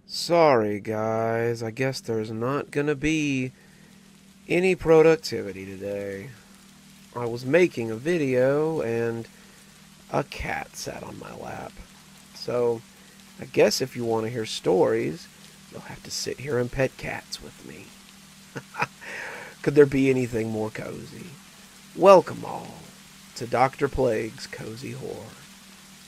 Sorry, guys. I guess there's not gonna be any productivity today. I was making a video and a cat sat on my lap. So, I guess if you want to hear stories, you'll have to sit here and pet cats with me. Could there be anything more cozy? Welcome all to Dr. Plague's Cozy Horror.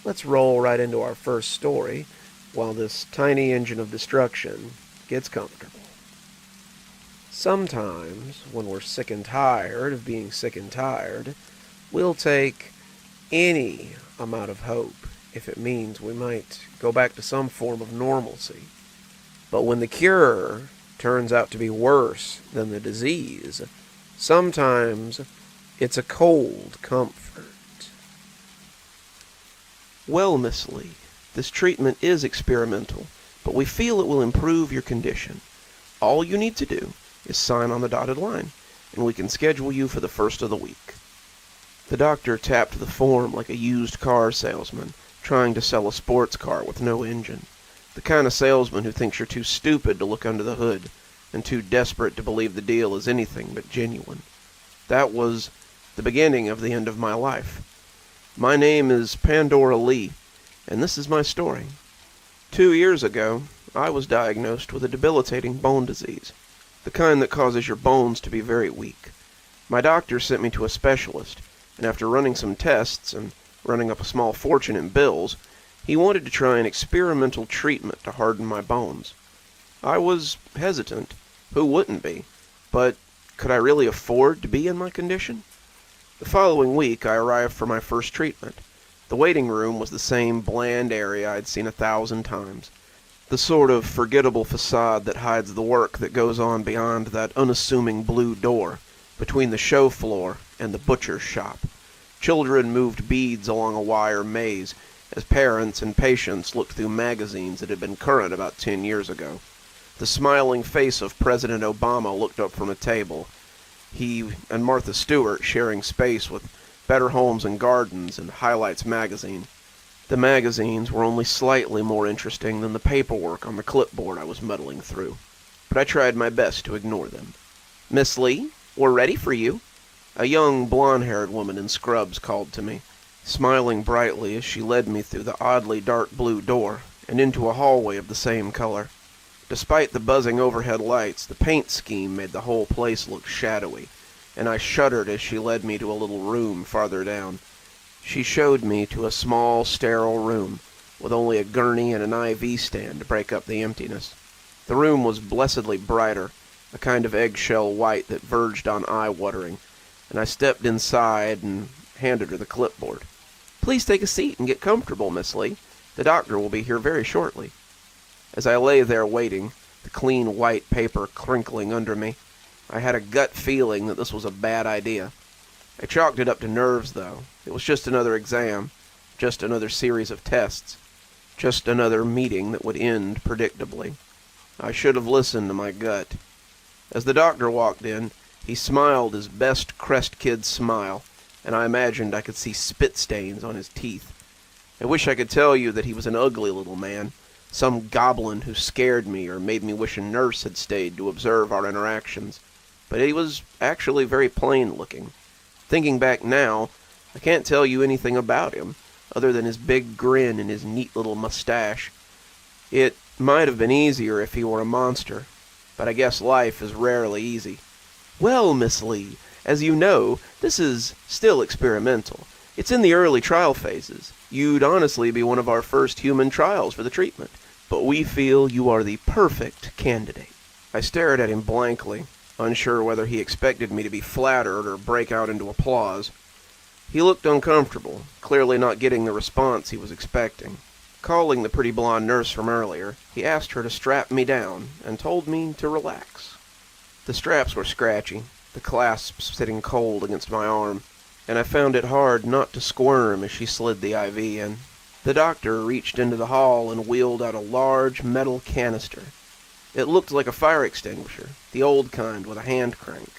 Let's roll right into our first story while this tiny engine of destruction gets comfortable. Sometimes, when we're sick and tired of being sick and tired, we'll take any amount of hope if it means we might go back to some form of normalcy. But when the cure turns out to be worse than the disease, sometimes it's a cold comfort. Well, Miss Lee, this treatment is experimental, but we feel it will improve your condition. All you need to do is sign on the dotted line, and we can schedule you for the first of the week. The doctor tapped the form like a used car salesman trying to sell a sports car with no engine. The kind of salesman who thinks you're too stupid to look under the hood and too desperate to believe the deal is anything but genuine. That was the beginning of the end of my life. My name is Pandora Lee, and this is my story. 2 years ago, I was diagnosed with a debilitating bone disease, the kind that causes your bones to be very weak. My doctor sent me to a specialist, and after running some tests and running up a small fortune in bills, he wanted to try an experimental treatment to harden my bones. I was hesitant. Who wouldn't be? But could I really afford to be in my condition? The following week, I arrived for my first treatment. The waiting room was the same bland area I'd seen 1,000 times. The sort of forgettable facade that hides the work that goes on beyond that unassuming blue door, between the show floor and the butcher's shop. Children moved beads along a wire maze, as parents and patients looked through magazines that had been current about 10 years ago. The smiling face of President Obama looked up from a table, he and Martha Stewart sharing space with Better Homes and Gardens and Highlights magazine. The magazines were only slightly more interesting than the paperwork on the clipboard I was muddling through, but I tried my best to ignore them. "Miss Lee, we're ready for you," a young blonde-haired woman in scrubs called to me, smiling brightly as she led me through the oddly dark blue door and into a hallway of the same color. Despite the buzzing overhead lights, the paint scheme made the whole place look shadowy, and I shuddered as she led me to a little room farther down. She showed me to a small, sterile room, with only a gurney and an IV stand to break up the emptiness. The room was blessedly brighter, a kind of eggshell white that verged on eye-watering, and I stepped inside and handed her the clipboard. "Please take a seat and get comfortable, Miss Lee. The doctor will be here very shortly." As I lay there waiting, the clean white paper crinkling under me, I had a gut feeling that this was a bad idea. I chalked it up to nerves, though. It was just another exam, just another series of tests, just another meeting that would end predictably. I should have listened to my gut. As the doctor walked in, he smiled his best Crest Kid smile, and I imagined I could see spit stains on his teeth. I wish I could tell you that he was an ugly little man, some goblin who scared me or made me wish a nurse had stayed to observe our interactions, but he was actually very plain-looking. Thinking back now, I can't tell you anything about him, other than his big grin and his neat little mustache. It might have been easier if he were a monster, but I guess life is rarely easy. "Well, Miss Lee, as you know, this is still experimental. It's in the early trial phases. You'd honestly be one of our first human trials for the treatment, but we feel you are the perfect candidate." I stared at him blankly, unsure whether he expected me to be flattered or break out into applause. He looked uncomfortable, clearly not getting the response he was expecting. Calling the pretty blonde nurse from earlier, he asked her to strap me down and told me to relax. The straps were scratchy, the clasps sitting cold against my arm, and I found it hard not to squirm as she slid the IV in. The doctor reached into the hall and wheeled out a large metal canister. It looked like a fire extinguisher, the old kind with a hand crank,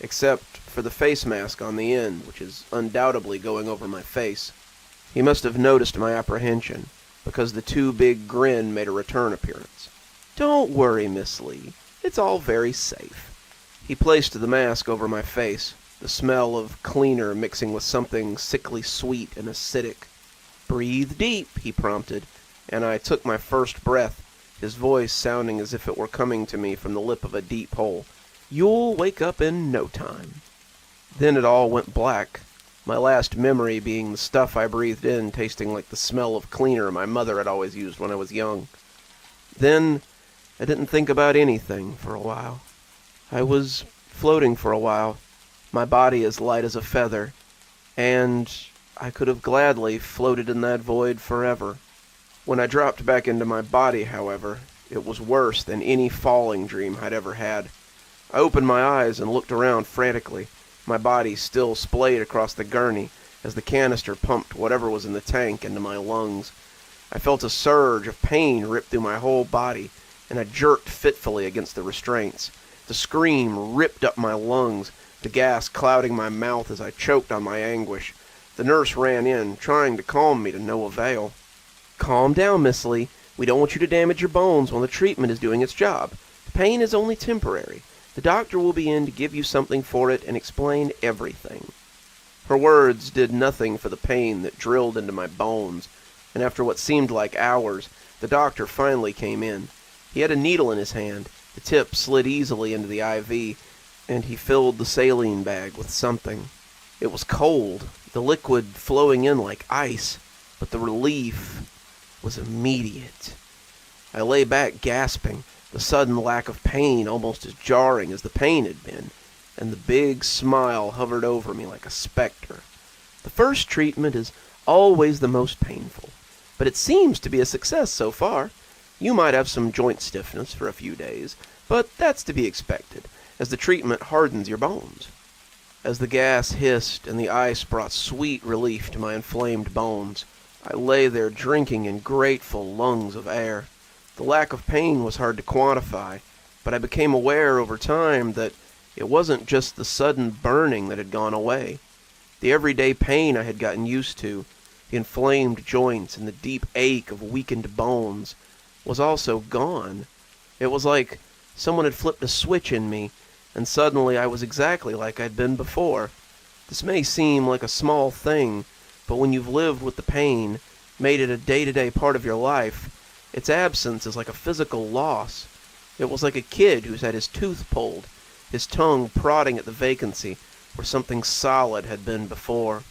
except for the face mask on the end, which is undoubtedly going over my face. He must have noticed my apprehension, because the too big grin made a return appearance. "Don't worry, Miss Lee. It's all very safe." He placed the mask over my face, the smell of cleaner mixing with something sickly sweet and acidic. "Breathe deep," he prompted, and I took my first breath, his voice sounding as if it were coming to me from the lip of a deep hole. "You'll wake up in no time." Then it all went black, my last memory being the stuff I breathed in tasting like the smell of cleaner my mother had always used when I was young. Then I didn't think about anything for a while. I was floating for a while, my body as light as a feather, and I could have gladly floated in that void forever. When I dropped back into my body, however, it was worse than any falling dream I'd ever had. I opened my eyes and looked around frantically, my body still splayed across the gurney as the canister pumped whatever was in the tank into my lungs. I felt a surge of pain rip through my whole body, and I jerked fitfully against the restraints. The scream ripped up my lungs, the gas clouding my mouth as I choked on my anguish. The nurse ran in, trying to calm me to no avail. "Calm down, Miss Lee. We don't want you to damage your bones while the treatment is doing its job. The pain is only temporary. The doctor will be in to give you something for it and explain everything." Her words did nothing for the pain that drilled into my bones, and after what seemed like hours, the doctor finally came in. He had a needle in his hand. The tip slid easily into the IV, and he filled the saline bag with something. It was cold, the liquid flowing in like ice, but the relief was immediate. I lay back gasping, the sudden lack of pain almost as jarring as the pain had been, and the big smile hovered over me like a specter. "The first treatment is always the most painful, but it seems to be a success so far. You might have some joint stiffness for a few days, but that's to be expected, as the treatment hardens your bones." As the gas hissed and the ice brought sweet relief to my inflamed bones, I lay there drinking in grateful lungs of air. The lack of pain was hard to quantify, but I became aware over time that it wasn't just the sudden burning that had gone away. The everyday pain I had gotten used to, the inflamed joints and the deep ache of weakened bones, was also gone. It was like someone had flipped a switch in me, and suddenly I was exactly like I'd been before. This may seem like a small thing, but when you've lived with the pain, made it a day-to-day part of your life, its absence is like a physical loss. It was like a kid who's had his tooth pulled, his tongue prodding at the vacancy where something solid had been before.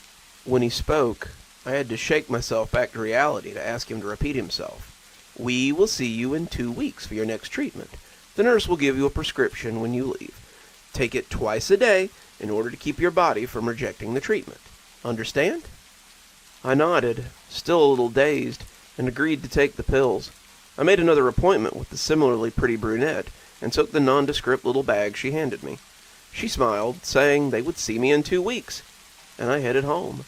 When he spoke, I had to shake myself back to reality to ask him to repeat himself. "We will see you in 2 weeks for your next treatment. The nurse will give you a prescription when you leave. Take it twice a day in order to keep your body from rejecting the treatment. Understand?" I nodded, still a little dazed, and agreed to take the pills. I made another appointment with the similarly pretty brunette and took the nondescript little bag she handed me. She smiled, saying they would see me in 2 weeks, and I headed home.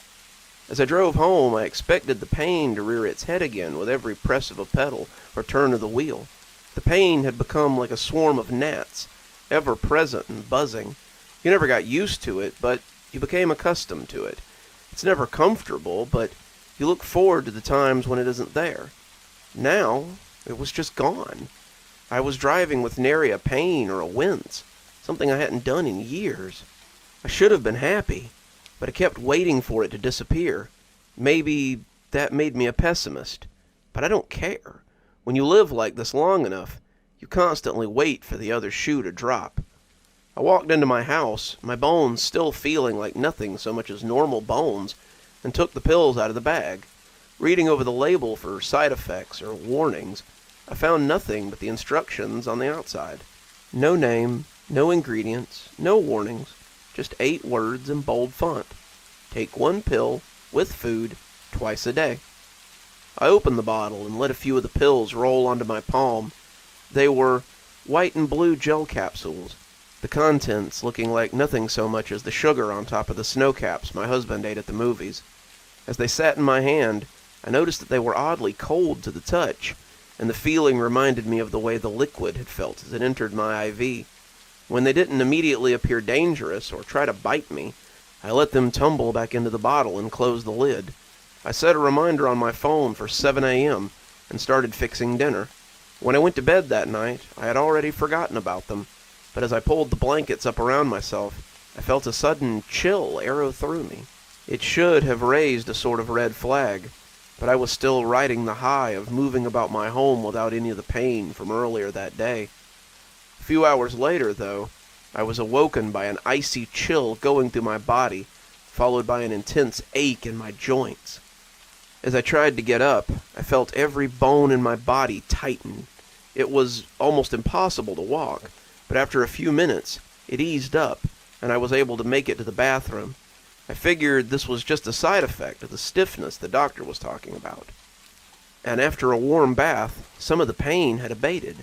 As I drove home, I expected the pain to rear its head again with every press of a pedal or turn of the wheel. The pain had become like a swarm of gnats, ever present and buzzing. You never got used to it, but you became accustomed to it. It's never comfortable, but you look forward to the times when it isn't there. Now, it was just gone. I was driving with nary a pain or a wince, something I hadn't done in years. I should have been happy, but I kept waiting for it to disappear. Maybe that made me a pessimist, but I don't care. When you live like this long enough, you constantly wait for the other shoe to drop. I walked into my house, my bones still feeling like nothing so much as normal bones, and took the pills out of the bag. Reading over the label for side effects or warnings, I found nothing but the instructions on the outside. No name, no ingredients, no warnings, just 8 words in bold font. Take 1 pill, with food, twice a day. I opened the bottle and let a few of the pills roll onto my palm. They were white and blue gel capsules, the contents looking like nothing so much as the sugar on top of the snow caps my husband ate at the movies. As they sat in my hand, I noticed that they were oddly cold to the touch, and the feeling reminded me of the way the liquid had felt as it entered my IV. When they didn't immediately appear dangerous or try to bite me, I let them tumble back into the bottle and closed the lid. I set a reminder on my phone for 7 a.m. and started fixing dinner. When I went to bed that night, I had already forgotten about them, but as I pulled the blankets up around myself, I felt a sudden chill arrow through me. It should have raised a sort of red flag, but I was still riding the high of moving about my home without any of the pain from earlier that day. A few hours later, though, I was awoken by an icy chill going through my body, followed by an intense ache in my joints. As I tried to get up, I felt every bone in my body tighten. It was almost impossible to walk, but after a few minutes, it eased up, and I was able to make it to the bathroom. I figured this was just a side effect of the stiffness the doctor was talking about. And after a warm bath, some of the pain had abated.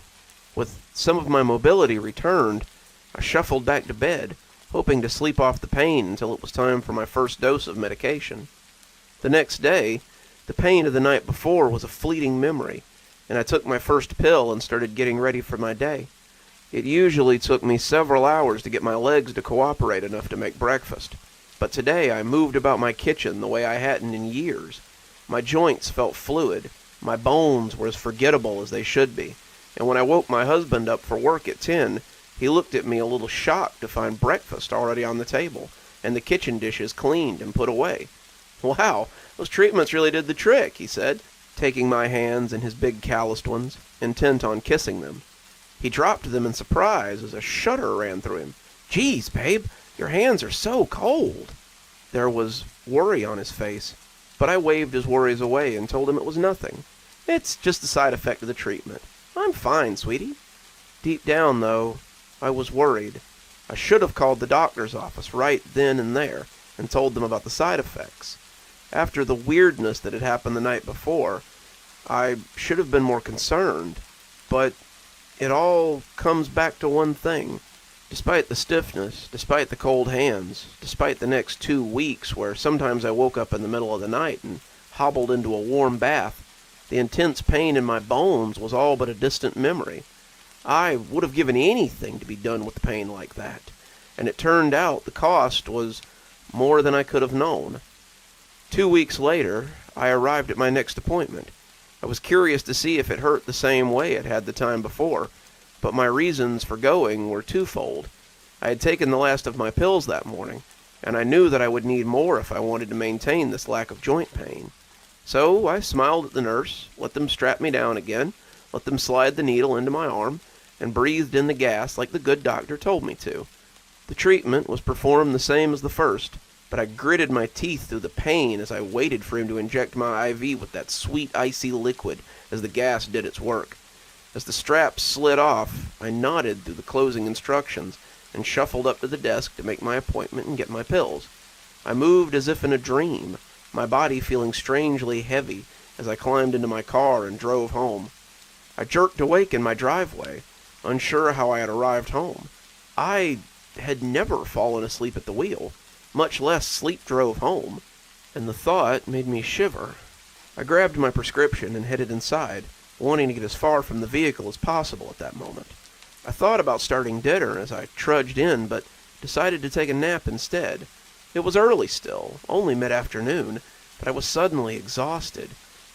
With some of my mobility returned, I shuffled back to bed, hoping to sleep off the pain until it was time for my first dose of medication. The next day, the pain of the night before was a fleeting memory, and I took my first pill and started getting ready for my day. It usually took me several hours to get my legs to cooperate enough to make breakfast, but today I moved about my kitchen the way I hadn't in years. My joints felt fluid, my bones were as forgettable as they should be, and when I woke my husband up for work at 10, he looked at me a little shocked to find breakfast already on the table, and the kitchen dishes cleaned and put away. "Wow, those treatments really did the trick," he said, taking my hands in his big calloused ones, intent on kissing them. He dropped them in surprise as a shudder ran through him. "Geez, babe, your hands are so cold." There was worry on his face, but I waved his worries away and told him it was nothing. "It's just a side effect of the treatment. I'm fine, sweetie." Deep down, though, I was worried. I should have called the doctor's office right then and there and told them about the side effects. After the weirdness that had happened the night before, I should have been more concerned. But it all comes back to one thing. Despite the stiffness, despite the cold hands, despite the next 2 weeks where sometimes I woke up in the middle of the night and hobbled into a warm bath, the intense pain in my bones was all but a distant memory. I would have given anything to be done with the pain like that, and it turned out the cost was more than I could have known. 2 weeks later, I arrived at my next appointment. I was curious to see if it hurt the same way it had the time before, but my reasons for going were twofold. I had taken the last of my pills that morning, and I knew that I would need more if I wanted to maintain this lack of joint pain. So I smiled at the nurse, let them strap me down again, let them slide the needle into my arm, and breathed in the gas like the good doctor told me to. The treatment was performed the same as the first, but I gritted my teeth through the pain as I waited for him to inject my IV with that sweet icy liquid as the gas did its work. As the straps slid off, I nodded through the closing instructions and shuffled up to the desk to make my appointment and get my pills. I moved as if in a dream, my body feeling strangely heavy as I climbed into my car and drove home. I jerked awake in my driveway, unsure how I had arrived home. I had never fallen asleep at the wheel, much less sleep drove home, and the thought made me shiver. I grabbed my prescription and headed inside, wanting to get as far from the vehicle as possible at that moment. I thought about starting dinner as I trudged in, but decided to take a nap instead. It was early still, only mid-afternoon, but I was suddenly exhausted.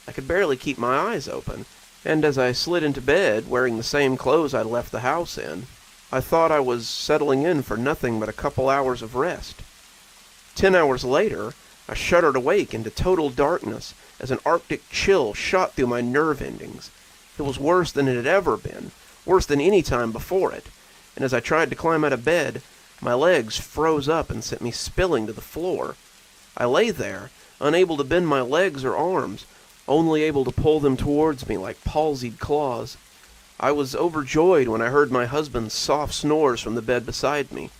I could barely keep my eyes open, and as I slid into bed, wearing the same clothes I'd left the house in, I thought I was settling in for nothing but a couple hours of rest. 10 hours later, I shuddered awake into total darkness as an arctic chill shot through my nerve endings. It was worse than it had ever been, worse than any time before it, and as I tried to climb out of bed, my legs froze up and sent me spilling to the floor. I lay there, unable to bend my legs or arms, only able to pull them towards me like palsied claws. I was overjoyed when I heard my husband's soft snores from the bed beside me.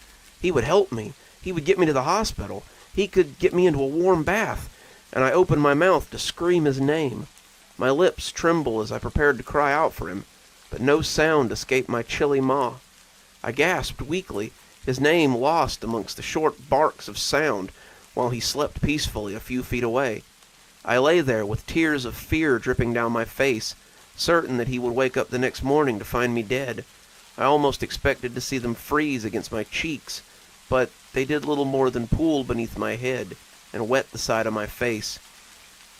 He would help me. He would get me to the hospital. He could get me into a warm bath, and I opened my mouth to scream his name. My lips trembled as I prepared to cry out for him, but no sound escaped my chilly maw. I gasped weakly, his name lost amongst the short barks of sound, while he slept peacefully a few feet away. I lay there with tears of fear dripping down my face, certain that he would wake up the next morning to find me dead. I almost expected to see them freeze against my cheeks, but they did little more than pool beneath my head and wet the side of my face.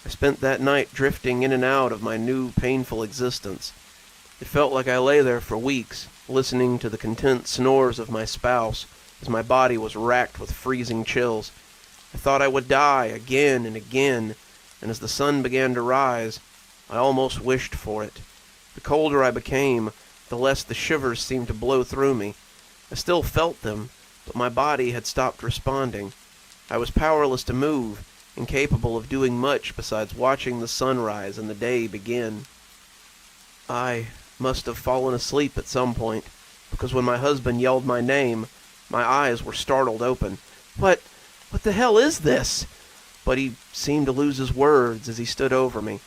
I spent that night drifting in and out of my new painful existence. It felt like I lay there for weeks, listening to the content snores of my spouse as my body was racked with freezing chills. I thought I would die again and again, and as the sun began to rise, I almost wished for it. The colder I became, the less the shivers seemed to blow through me. I still felt them, but my body had stopped responding. I was powerless to move, incapable of doing much besides watching the sunrise and the day begin. I must have fallen asleep at some point, because when my husband yelled my name, my eyes were startled open. What the hell is this? But he seemed to lose his words as he stood over me.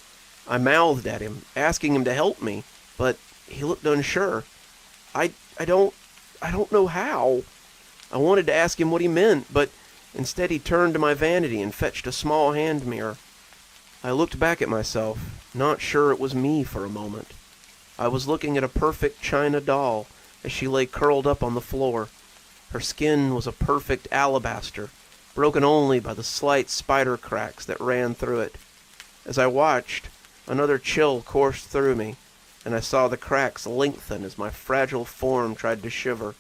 I mouthed at him, asking him to help me, but he looked unsure. I don't know how. I wanted to ask him what he meant, but instead he turned to my vanity and fetched a small hand mirror. I looked back at myself, not sure it was me for a moment. I was looking at a perfect china doll as she lay curled up on the floor. Her skin was a perfect alabaster, broken only by the slight spider cracks that ran through it. As I watched, another chill coursed through me, and I saw the cracks lengthen as my fragile form tried to shiver.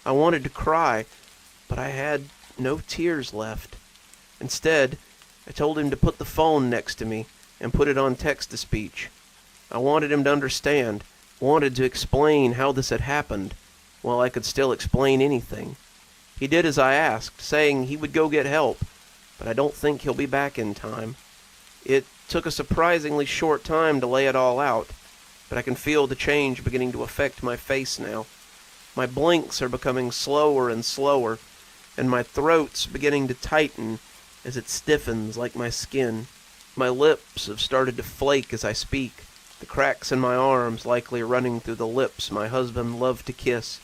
I wanted to cry, but I had no tears left. Instead, I told him to put the phone next to me and put it on text-to-speech. I wanted him to understand, wanted to explain how this had happened, while I could still explain anything. He did as I asked, saying he would go get help, but I don't think he'll be back in time. It took a surprisingly short time to lay it all out, but I can feel the change beginning to affect my face now. My blinks are becoming slower and slower, and my throat's beginning to tighten as it stiffens like my skin. My lips have started to flake as I speak, the cracks in my arms likely running through the lips my husband loved to kiss.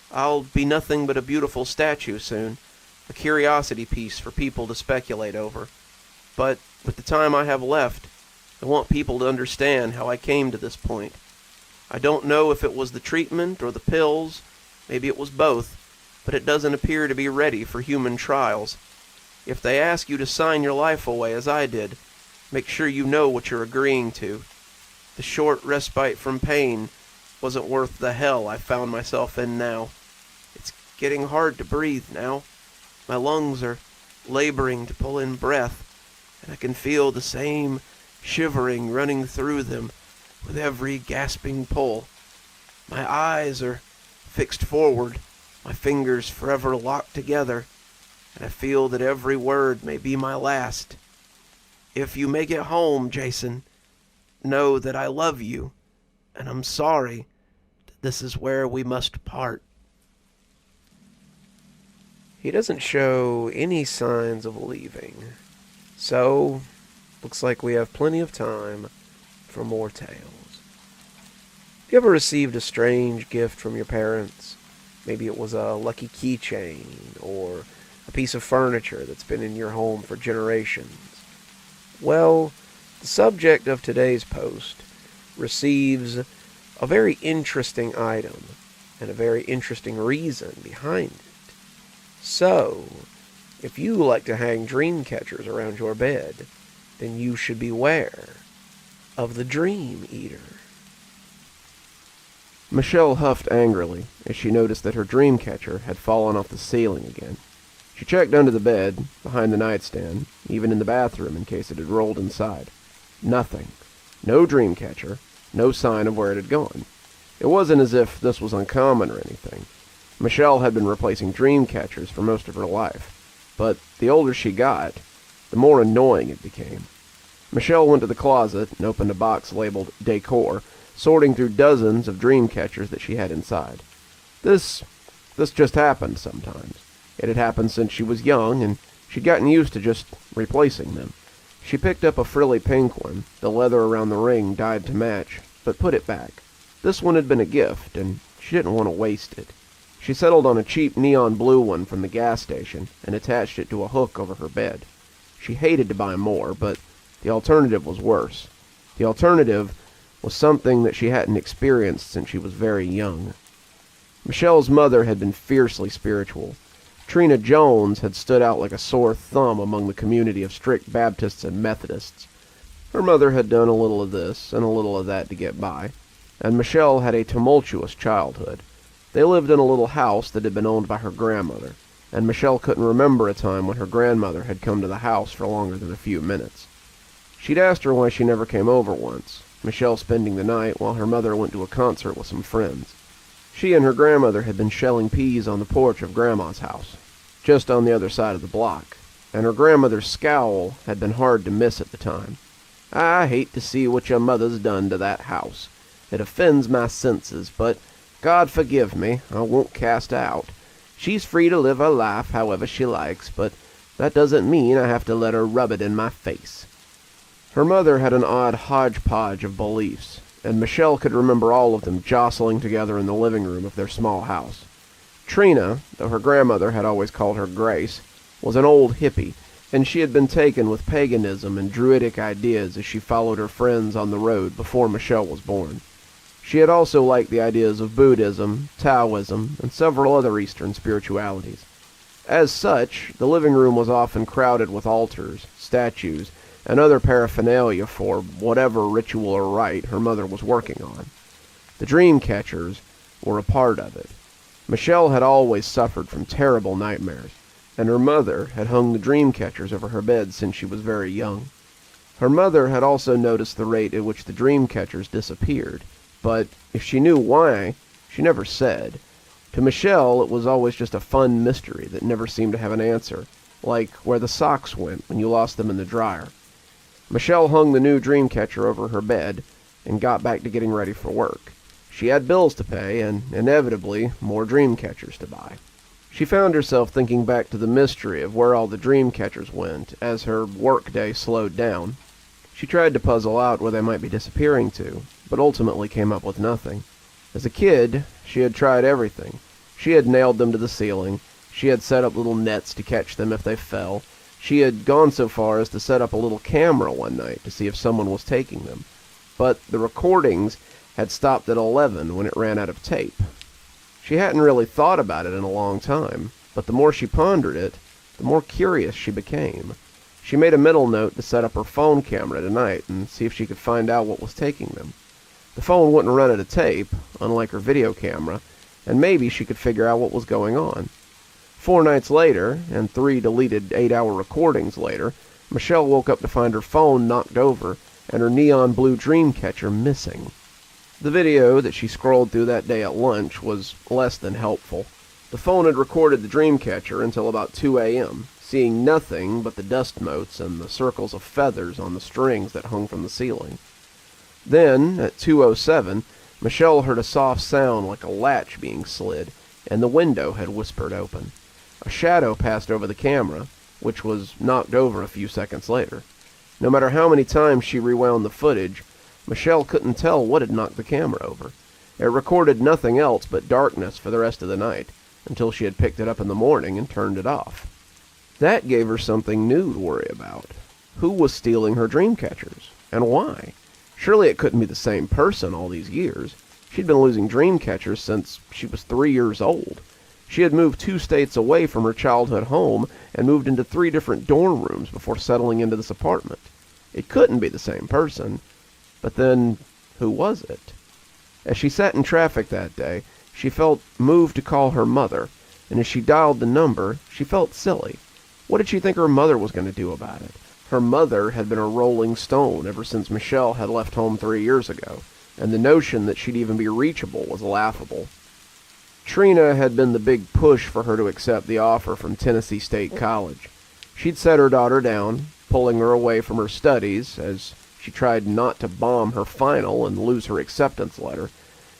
I'll be nothing but a beautiful statue soon, a curiosity piece for people to speculate over. But with the time I have left, I want people to understand how I came to this point. I don't know if it was the treatment or the pills, maybe it was both, but it doesn't appear to be ready for human trials. If they ask you to sign your life away as I did, make sure you know what you're agreeing to. The short respite from pain wasn't worth the hell I found myself in now. It's getting hard to breathe now. My lungs are laboring to pull in breath, and I can feel the same shivering running through them with every gasping pull. My eyes are fixed forward, my fingers forever locked together, and I feel that every word may be my last. If you make it home, Jason, know that I love you, and I'm sorry that this is where we must part. He doesn't show any signs of leaving, so looks like we have plenty of time for more tales. You ever received a strange gift from your parents? Maybe it was a lucky keychain or a piece of furniture that's been in your home for generations. Well, the subject of today's post receives a very interesting item and a very interesting reason behind it. So, if you like to hang dream catchers around your bed, then you should beware of the Dreameater. Michelle huffed angrily as she noticed that her dream catcher had fallen off the ceiling again. She checked under the bed, behind the nightstand, even in the bathroom in case it had rolled inside. Nothing. No dream catcher. No sign of where it had gone. It wasn't as if this was uncommon or anything. Michelle had been replacing dream catchers for most of her life, but the older she got, the more annoying it became. Michelle went to the closet and opened a box labeled Decor, sorting through dozens of dream catchers that she had inside. This just happened sometimes. It had happened since she was young, and she'd gotten used to just replacing them. She picked up a frilly pink one, the leather around the ring dyed to match, but put it back. This one had been a gift, and she didn't want to waste it. She settled on a cheap neon blue one from the gas station and attached it to a hook over her bed. She hated to buy more, but the alternative was worse. The alternative was something that she hadn't experienced since she was very young. Michelle's mother had been fiercely spiritual. Trina Jones had stood out like a sore thumb among the community of strict Baptists and Methodists. Her mother had done a little of this and a little of that to get by. and Michelle had a tumultuous childhood. They lived in a little house that had been owned by her grandmother, and Michelle couldn't remember a time when her grandmother had come to the house for longer than a few minutes. She'd asked her why she never came over once, Michelle spending the night while her mother went to a concert with some friends. She and her grandmother had been shelling peas on the porch of Grandma's house, just on the other side of the block, and her grandmother's scowl had been hard to miss at the time. "I hate to see what your mother's done to that house. It offends my senses, but God forgive me, I won't cast out. She's free to live her life however she likes, but that doesn't mean I have to let her rub it in my face." Her mother had an odd hodgepodge of beliefs, and Michelle could remember all of them jostling together in the living room of their small house. Trina, though her grandmother had always called her Grace, was an old hippie, and she had been taken with paganism and druidic ideas as she followed her friends on the road before Michelle was born. She had also liked the ideas of Buddhism, Taoism, and several other Eastern spiritualities. As such, the living room was often crowded with altars, statues, and other paraphernalia for whatever ritual or rite her mother was working on. The dream catchers were a part of it. Michelle had always suffered from terrible nightmares, and her mother had hung the dream catchers over her bed since she was very young. Her mother had also noticed the rate at which the dream catchers disappeared, but if she knew why, she never said. To Michelle, it was always just a fun mystery that never seemed to have an answer, like where the socks went when you lost them in the dryer. Michelle hung the new dream catcher over her bed and got back to getting ready for work. She had bills to pay and, inevitably, more dream catchers to buy. She found herself thinking back to the mystery of where all the dream catchers went as her workday slowed down. She tried to puzzle out where they might be disappearing to, but ultimately came up with nothing. As a kid, she had tried everything. She had nailed them to the ceiling. She had set up little nets to catch them if they fell. She had gone so far as to set up a little camera one night to see if someone was taking them. But the recordings had stopped at 11 when it ran out of tape. She hadn't really thought about it in a long time, but the more she pondered it, the more curious she became. She made a mental note to set up her phone camera tonight and see if she could find out what was taking them. The phone wouldn't run out of tape, unlike her video camera, and maybe she could figure out what was going on. 4 nights later, and 3 deleted 8-hour recordings later, Michelle woke up to find her phone knocked over and her neon blue dream catcher missing. The video that she scrolled through that day at lunch was less than helpful. The phone had recorded the dream catcher until about 2 a.m., seeing nothing but the dust motes and the circles of feathers on the strings that hung from the ceiling. Then, at 2:07, Michelle heard a soft sound like a latch being slid, and the window had whispered open. A shadow passed over the camera, which was knocked over a few seconds later. No matter how many times she rewound the footage, Michelle couldn't tell what had knocked the camera over. It recorded nothing else but darkness for the rest of the night, until she had picked it up in the morning and turned it off. That gave her something new to worry about. Who was stealing her dream catchers, and why? Surely it couldn't be the same person all these years. She'd been losing dream catchers since she was 3 years old. She had moved 2 states away from her childhood home and moved into 3 different dorm rooms before settling into this apartment. It couldn't be the same person. But then, who was it? As she sat in traffic that day, she felt moved to call her mother, and as she dialed the number, she felt silly. What did she think her mother was going to do about it? Her mother had been a rolling stone ever since Michelle had left home 3 years ago, and the notion that she'd even be reachable was laughable. Trina had been the big push for her to accept the offer from Tennessee State College. She'd set her daughter down, pulling her away from her studies as she tried not to bomb her final and lose her acceptance letter.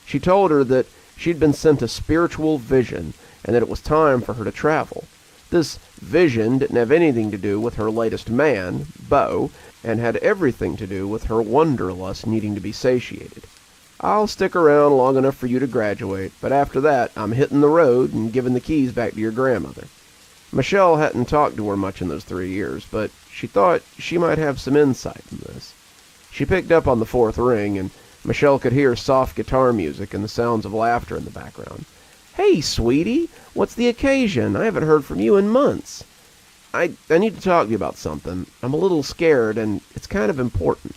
She told her that she'd been sent a spiritual vision and that it was time for her to travel. This vision didn't have anything to do with her latest man, Beau, and had everything to do with her wanderlust needing to be satiated. "I'll stick around long enough for you to graduate, but after that I'm hitting the road and giving the keys back to your grandmother." Michelle hadn't talked to her much in those 3 years, but she thought she might have some insight in this. She picked up on the 4th ring, and Michelle could hear soft guitar music and the sounds of laughter in the background. "Hey, sweetie, what's the occasion? I haven't heard from you in months." I need to talk to you about something. I'm a little scared, and it's kind of important."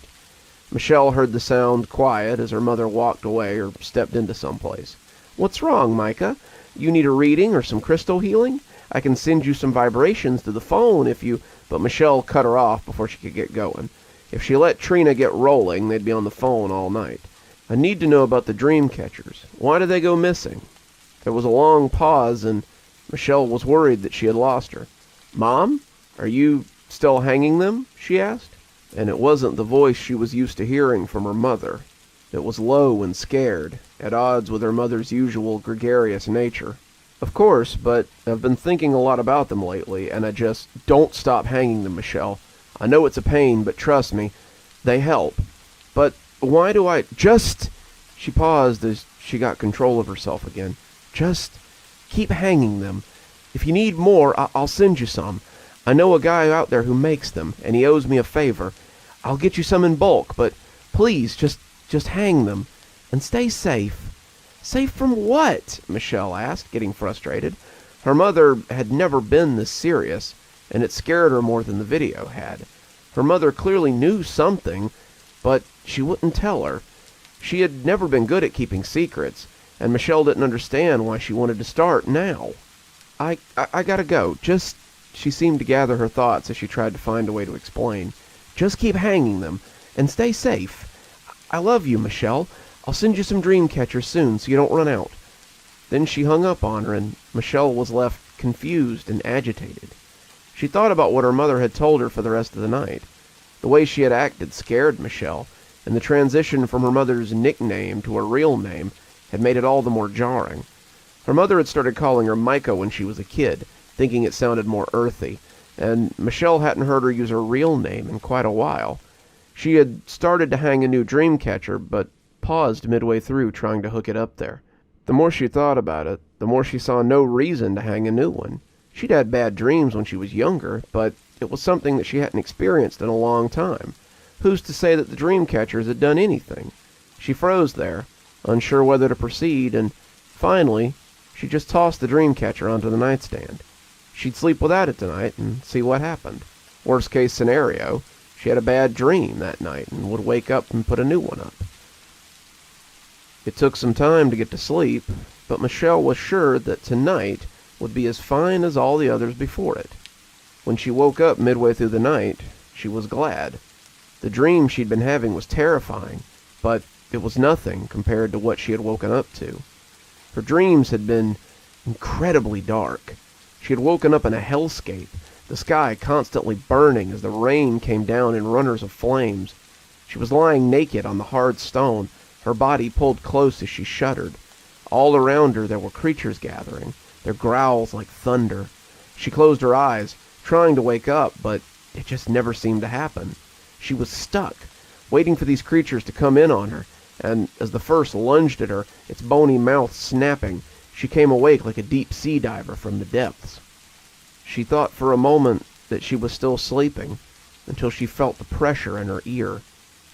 Michelle heard the sound quiet as her mother walked away or stepped into someplace. "What's wrong, Micah? You need a reading or some crystal healing? I can send you some vibrations to the phone if you..." But Michelle cut her off before she could get going. If she let Trina get rolling, they'd be on the phone all night. "I need to know about the dream catchers. Why did they go missing?" There was a long pause, and Michelle was worried that she had lost her. "Mom, are you still hanging them?" she asked. And it wasn't the voice she was used to hearing from her mother. It was low and scared, at odds with her mother's usual gregarious nature. "Of course, but I've been thinking a lot about them lately, and I just..." "Don't stop hanging them, Michelle. I know it's a pain, but trust me, they help. But why do I..." "Just..." She paused as she got control of herself again. "Just keep hanging them. If you need more, I'll send you some. I know a guy out there who makes them, and he owes me a favor. I'll get you some in bulk, but please, just hang them. And stay safe." "Safe from what?" Michelle asked, getting frustrated. Her mother had never been this serious, and it scared her more than the video had. Her mother clearly knew something, but she wouldn't tell her. She had never been good at keeping secrets, and Michelle didn't understand why she wanted to start now. I gotta go. Just..." She seemed to gather her thoughts as she tried to find a way to explain. "Just keep hanging them, and stay safe. I love you, Michelle. I'll send you some dream catchers soon so you don't run out." Then she hung up on her, and Michelle was left confused and agitated. She thought about what her mother had told her for the rest of the night. The way she had acted scared Michelle, and the transition from her mother's nickname to her real name had made it all the more jarring. Her mother had started calling her Micah when she was a kid, thinking it sounded more earthy, and Michelle hadn't heard her use her real name in quite a while. She had started to hang a new dream catcher, but paused midway through trying to hook it up there. The more she thought about it, the more she saw no reason to hang a new one. She'd had bad dreams when she was younger, but it was something that she hadn't experienced in a long time. Who's to say that the dream catchers had done anything? She froze there, unsure whether to proceed, and finally, she just tossed the dream catcher onto the nightstand. She'd sleep without it tonight and see what happened. Worst case scenario, she had a bad dream that night and would wake up and put a new one up. It took some time to get to sleep, but Michelle was sure that tonight would be as fine as all the others before it. When she woke up midway through the night, she was glad. The dream she'd been having was terrifying, but it was nothing compared to what she had woken up to. Her dreams had been incredibly dark. She had woken up in a hellscape, the sky constantly burning as the rain came down in runners of flames. She was lying naked on the hard stone, her body pulled close as she shuddered. All around her there were creatures gathering, their growls like thunder. She closed her eyes, trying to wake up, but it just never seemed to happen. She was stuck, waiting for these creatures to come in on her, and as the first lunged at her, its bony mouth snapping, she came awake like a deep sea diver from the depths. She thought for a moment that she was still sleeping, until she felt the pressure in her ear.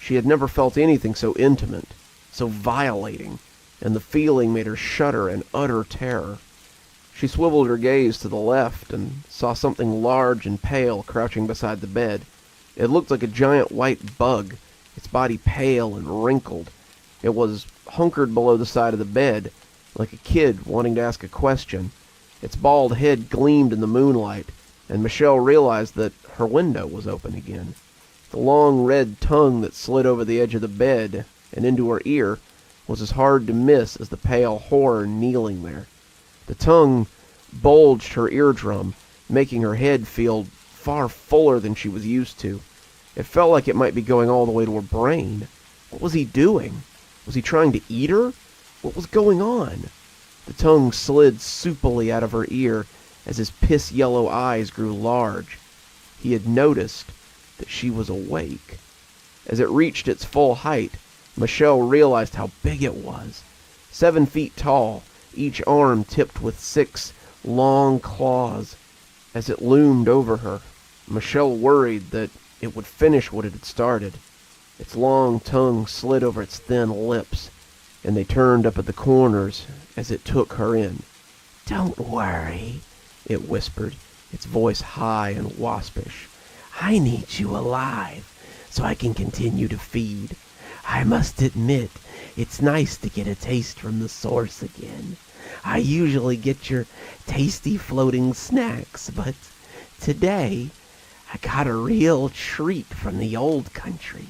She had never felt anything so intimate, so violating, and the feeling made her shudder in utter terror. She swiveled her gaze to the left and saw something large and pale crouching beside the bed. It looked like a giant white bug, its body pale and wrinkled. It was hunkered below the side of the bed, like a kid wanting to ask a question. Its bald head gleamed in the moonlight, and Michelle realized that her window was open again. The long red tongue that slid over the edge of the bed and into her ear was as hard to miss as the pale horror kneeling there. The tongue bulged her eardrum, making her head feel far fuller than she was used to. It felt like it might be going all the way to her brain. What was he doing? Was he trying to eat her? What was going on? The tongue slid soupily out of her ear as his piss-yellow eyes grew large. He had noticed that she was awake. As it reached its full height, Michelle realized how big it was. 7 feet tall, each arm tipped with 6 long claws. As it loomed over her, Michelle worried that it would finish what it had started. Its long tongue slid over its thin lips, and they turned up at the corners as it took her in. "Don't worry," it whispered, its voice high and waspish. "I need you alive so I can continue to feed. I must admit, it's nice to get a taste from the source again. I usually get your tasty floating snacks, but today I got a real treat from the old country."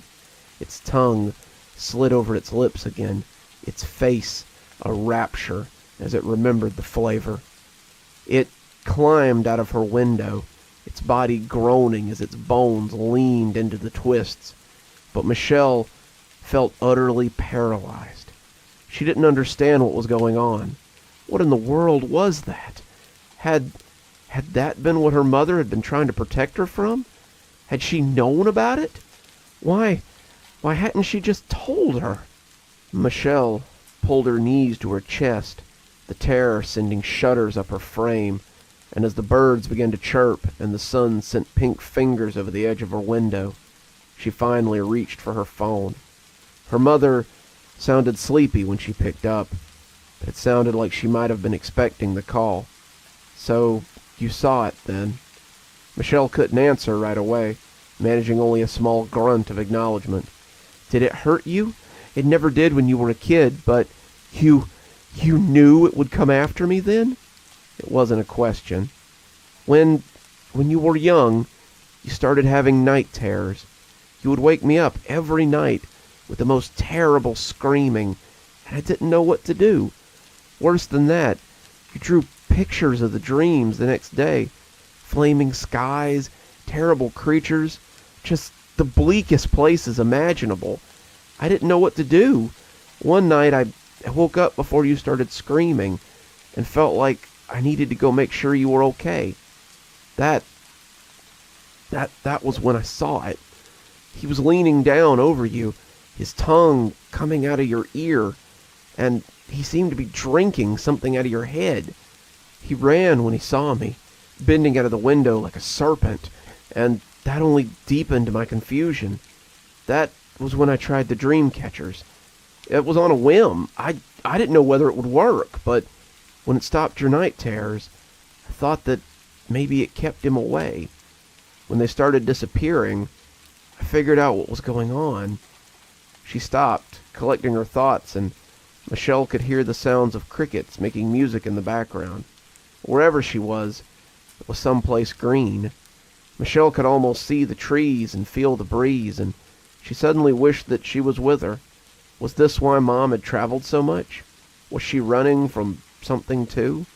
Its tongue slid over its lips again, its face a rapture as it remembered the flavor. It climbed out of her window, its body groaning as its bones leaned into the twists. But Michelle felt utterly paralyzed. She didn't understand what was going on. What in the world was that? Had that been what her mother had been trying to protect her from? Had she known about it? Why hadn't she just told her? Michelle pulled her knees to her chest, the terror sending shudders up her frame, and as the birds began to chirp and the sun sent pink fingers over the edge of her window, she finally reached for her phone. Her mother sounded sleepy when she picked up, but it sounded like she might have been expecting the call. "So, you saw it, then?" Michelle couldn't answer right away, managing only a small grunt of acknowledgement. "Did it hurt you? It never did when you were a kid, but you knew it would come after me then?" It wasn't a question. When you were young, you started having night terrors. You would wake me up every night with the most terrible screaming, and I didn't know what to do. Worse than that, you drew pictures of the dreams the next day. Flaming skies, terrible creatures, just the bleakest places imaginable. I didn't know what to do. One night I woke up before you started screaming and felt like I needed to go make sure you were okay. That was when I saw it. He was leaning down over you, his tongue coming out of your ear, and he seemed to be drinking something out of your head. He ran when he saw me, bending out of the window like a serpent, and that only deepened my confusion. That was when I tried the dream catchers. It was on a whim. I didn't know whether it would work, but when it stopped your night terrors, I thought that maybe it kept him away. When they started disappearing, I figured out what was going on." She stopped, collecting her thoughts, and Michelle could hear the sounds of crickets making music in the background. Wherever she was, it was someplace green. Michelle could almost see the trees and feel the breeze, and she suddenly wished that she was with her. Was this why Mom had traveled so much? Was she running from something too?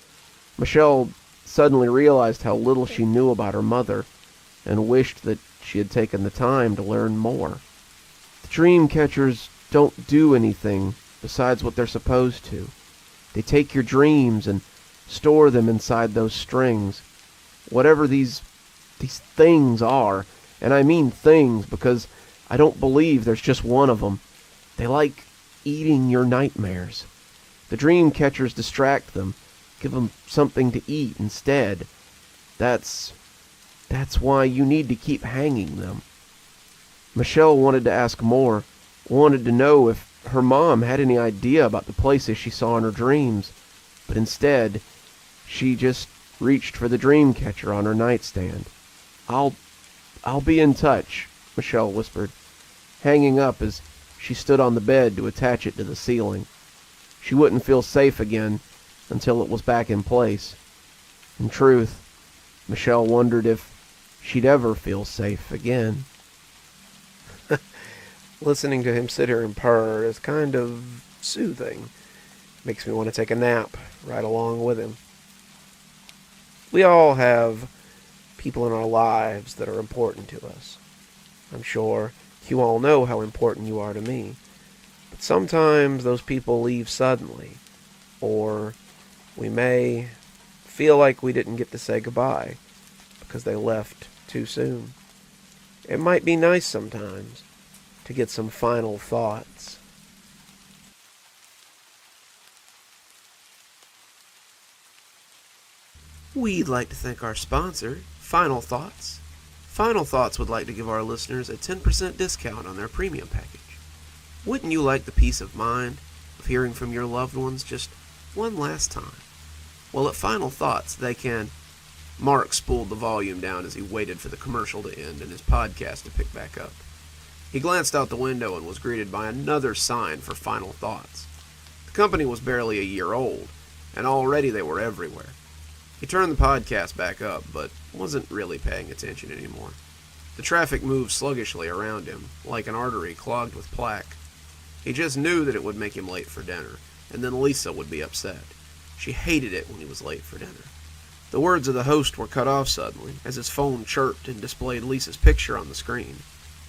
Michelle suddenly realized how little she knew about her mother, and wished that she had taken the time to learn more. The dream catchers don't do anything besides what they're supposed to. They take your dreams and store them inside those strings. Whatever these things are, and I mean things because I don't believe there's just one of them. They like eating your nightmares. The dream catchers distract them, give them something to eat instead. That's why you need to keep hanging them. Michelle wanted to ask more, wanted to know if her mom had any idea about the places she saw in her dreams, but instead, she just reached for the dream catcher on her nightstand. I'll be in touch," Michelle whispered, hanging up as she stood on the bed to attach it to the ceiling. She wouldn't feel safe again until it was back in place. In truth, Michelle wondered if she'd ever feel safe again. Listening to him sit here and purr is kind of soothing. Makes me want to take a nap right along with him. We all have people in our lives that are important to us. I'm sure you all know how important you are to me. But sometimes those people leave suddenly, or we may feel like we didn't get to say goodbye because they left too soon. It might be nice sometimes to get some final thoughts. We'd like to thank our sponsor, Final Thoughts. Final Thoughts would like to give our listeners a 10% discount on their premium package. Wouldn't you like the peace of mind of hearing from your loved ones just one last time? Well, at Final Thoughts, they can... Mark spooled the volume down as he waited for the commercial to end and his podcast to pick back up. He glanced out the window and was greeted by another sign for final thoughts. The company was barely a year old, and already they were everywhere. He turned the podcast back up, but wasn't really paying attention anymore. The traffic moved sluggishly around him, like an artery clogged with plaque. He just knew that it would make him late for dinner, and then Lisa would be upset. She hated it when he was late for dinner. The words of the host were cut off suddenly, as his phone chirped and displayed Lisa's picture on the screen.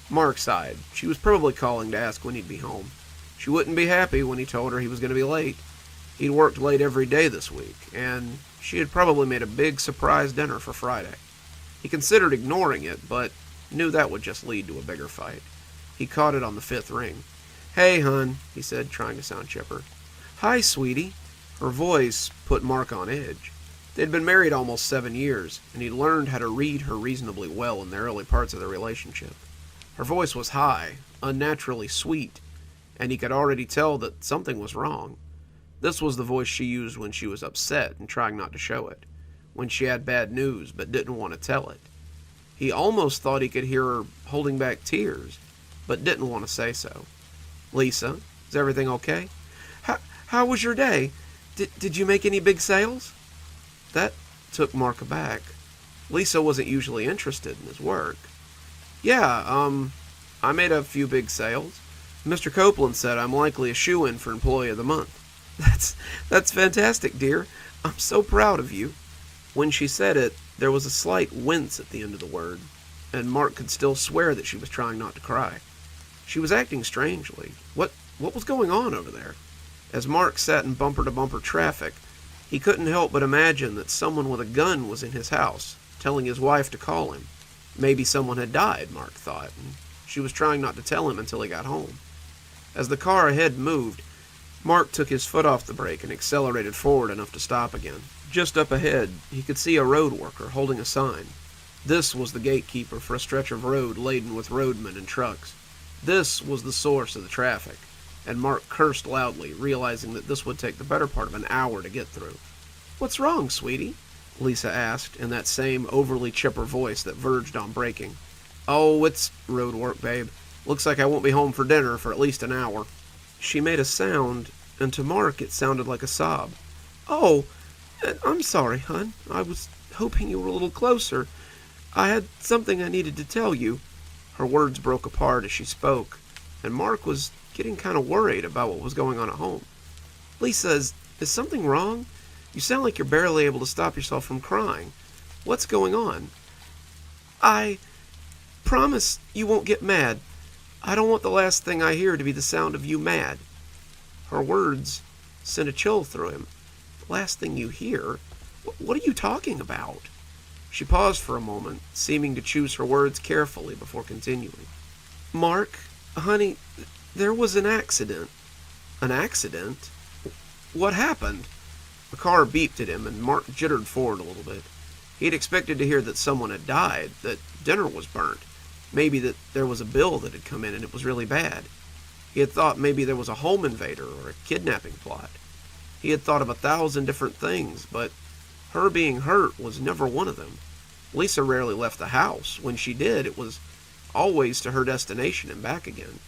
Mark sighed. She was probably calling to ask when he'd be home. She wouldn't be happy when he told her he was going to be late. He'd worked late every day this week, and she had probably made a big surprise dinner for Friday. He considered ignoring it, but knew that would just lead to a bigger fight. He caught it on the fifth ring. "Hey, hun," he said, trying to sound chipper. "Hi, sweetie." Her voice put Mark on edge. They'd been married almost 7 years, and he'd learned how to read her reasonably well in the early parts of their relationship. Her voice was high, unnaturally sweet, and he could already tell that something was wrong. This was the voice she used when she was upset and trying not to show it, when she had bad news but didn't want to tell it. He almost thought he could hear her holding back tears, but didn't want to say so. "Lisa, is everything okay?" How was your day? Did you make any big sales?" That took Mark aback. Lisa wasn't usually interested in his work. "Yeah, I made a few big sales. Mr. Copeland said I'm likely a shoo-in for Employee of the Month." That's fantastic, dear. I'm so proud of you." When she said it, there was a slight wince at the end of the word, and Mark could still swear that she was trying not to cry. She was acting strangely. What was going on over there? As Mark sat in bumper-to-bumper traffic, he couldn't help but imagine that someone with a gun was in his house, telling his wife to call him. Maybe someone had died, Mark thought, and she was trying not to tell him until he got home. As the car ahead moved, Mark took his foot off the brake and accelerated forward enough to stop again. Just up ahead, he could see a road worker holding a sign. This was the gatekeeper for a stretch of road laden with roadmen and trucks. This was the source of the traffic, and Mark cursed loudly, realizing that this would take the better part of an hour to get through. "What's wrong, sweetie?" Lisa asked, in that same overly chipper voice that verged on breaking. "Oh, it's road work, babe. Looks like I won't be home for dinner for at least an hour." She made a sound, and to Mark it sounded like a sob. "Oh, I'm sorry, hon. I was hoping you were a little closer. I had something I needed to tell you." Her words broke apart as she spoke, and Mark was getting kind of worried about what was going on at home. "Lisa, is something wrong? You sound like you're barely able to stop yourself from crying. What's going on?" "I promise you won't get mad. I don't want the last thing I hear to be the sound of you mad." Her words sent a chill through him. "The last thing you hear? What are you talking about?" She paused for a moment, seeming to choose her words carefully before continuing. "Mark, honey, there was an accident." "An accident? What happened?" The car beeped at him, and Mark jittered forward a little bit. He had expected to hear that someone had died, that dinner was burnt, maybe that there was a bill that had come in and it was really bad. He had thought maybe there was a home invader or a kidnapping plot. He had thought of 1,000 different things, but her being hurt was never one of them. Lisa rarely left the house. When she did, it was always to her destination and back again.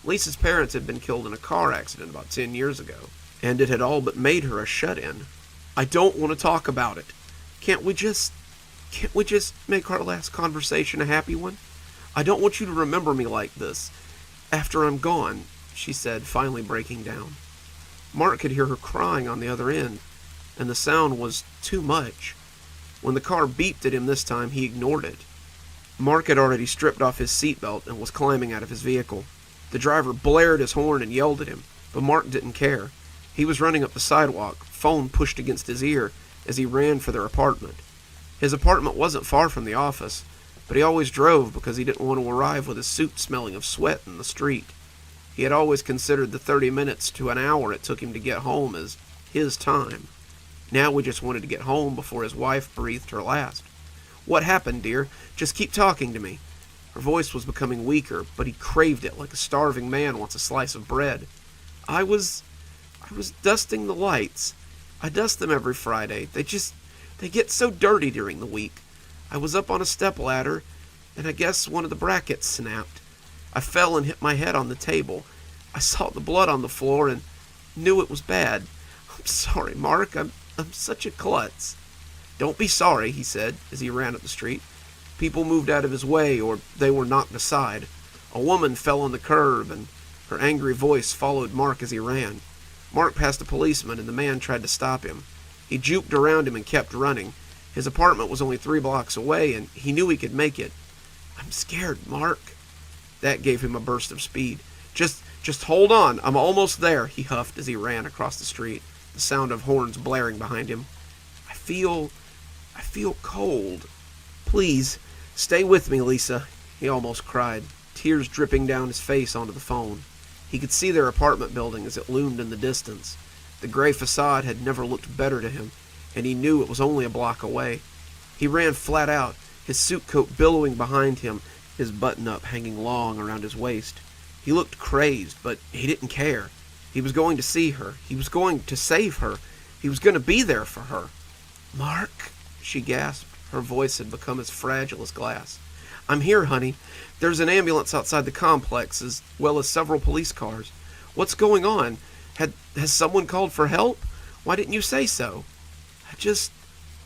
Lisa's parents had been killed in a car accident about 10 years ago, and it had all but made her a shut-in. "I don't want to talk about it. Can't we just make our last conversation a happy one? I don't want you to remember me like this after I'm gone," she said, finally breaking down. Mark could hear her crying on the other end, and the sound was too much. When the car beeped at him this time, he ignored it. Mark had already stripped off his seatbelt and was climbing out of his vehicle. The driver blared his horn and yelled at him, but Mark didn't care. He was running up the sidewalk, phone pushed against his ear, as he ran for their apartment. His apartment wasn't far from the office, but he always drove because he didn't want to arrive with his suit smelling of sweat in the street. He had always considered the 30 minutes to an hour it took him to get home as his time. Now he just wanted to get home before his wife breathed her last. "What happened, dear? Just keep talking to me." Her voice was becoming weaker, but he craved it like a starving man wants a slice of bread. I was dusting the lights. I dust them every Friday. They get so dirty during the week. I was up on a stepladder, and I guess one of the brackets snapped. I fell and hit my head on the table. I saw the blood on the floor and knew it was bad. I'm sorry, Mark. I'm such a klutz. Don't be sorry, he said as he ran up the street. People moved out of his way or they were knocked aside. A woman fell on the curb and her angry voice followed Mark as he ran. Mark passed a policeman and the man tried to stop him. He juked around him and kept running. His apartment was only 3 blocks away and he knew he could make it. I'm scared, Mark. That gave him a burst of speed. Just hold on. I'm almost there, he huffed as he ran across the street, the sound of horns blaring behind him. I feel cold. Please, stay with me, Lisa, he almost cried, tears dripping down his face onto the phone. He could see their apartment building as it loomed in the distance. The gray facade had never looked better to him, and he knew it was only a block away. He ran flat out, his suit coat billowing behind him, his button-up hanging long around his waist. He looked crazed, but he didn't care. He was going to see her. He was going to save her. He was going to be there for her. Mark, she gasped. Her voice had become as fragile as glass. I'm here, honey. There's an ambulance outside the complex, as well as several police cars. What's going on? Has someone called for help? Why didn't you say so? I just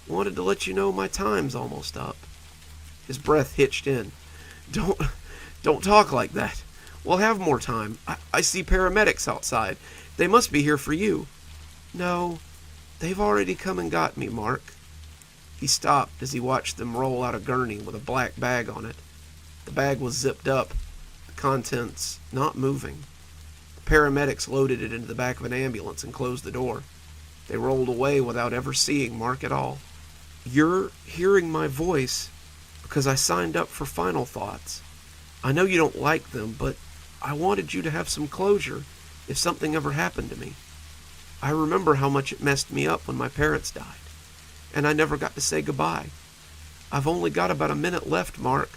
wanted to let you know my time's almost up. His breath hitched in. Don't talk like that. We'll have more time. I see paramedics outside. They must be here for you. No, they've already come and got me, Mark. He stopped as he watched them roll out a gurney with a black bag on it. The bag was zipped up, the contents not moving. The paramedics loaded it into the back of an ambulance and closed the door. They rolled away without ever seeing Mark at all. You're hearing my voice because I signed up for Final Thoughts. I know you don't like them, but I wanted you to have some closure if something ever happened to me. I remember how much it messed me up when my parents died, and I never got to say goodbye. I've only got about a minute left, Mark,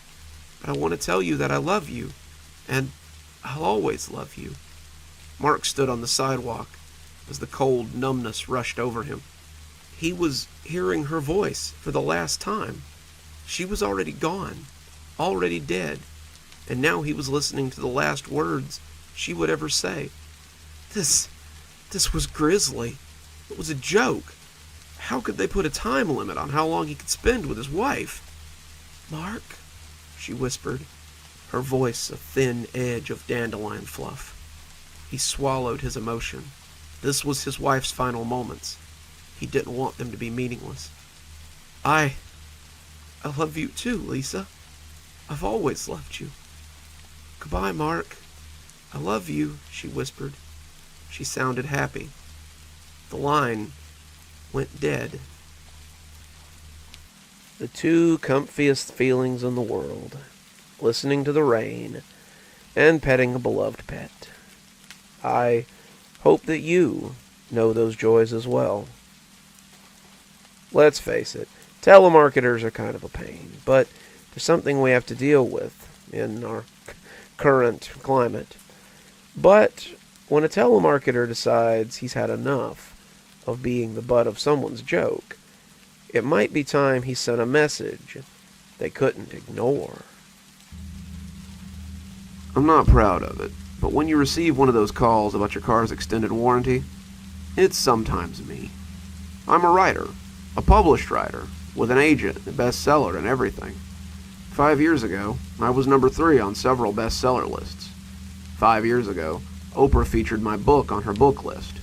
but I want to tell you that I love you, and I'll always love you. Mark stood on the sidewalk as the cold numbness rushed over him. He was hearing her voice for the last time. She was already gone, already dead, and now he was listening to the last words she would ever say. This was grisly. It was a joke. How could they put a time limit on how long he could spend with his wife? Mark, she whispered, her voice a thin edge of dandelion fluff. He swallowed his emotion. This was his wife's final moments. He didn't want them to be meaningless. I love you too, Lisa. I've always loved you. Goodbye, Mark. I love you, she whispered. She sounded happy. The line went dead. The 2 comfiest feelings in the world, listening to the rain and petting a beloved pet. I hope that you know those joys as well. Let's face it, telemarketers are kind of a pain, but there's something we have to deal with in our current climate. But when a telemarketer decides he's had enough of being the butt of someone's joke, it might be time he sent a message they couldn't ignore. I'm not proud of it, but when you receive one of those calls about your car's extended warranty, it's sometimes me. I'm a writer, a published writer, with an agent, a bestseller, and everything. 5 years ago, I was number 3 on several bestseller lists. 5 years ago, Oprah featured my book on her book list.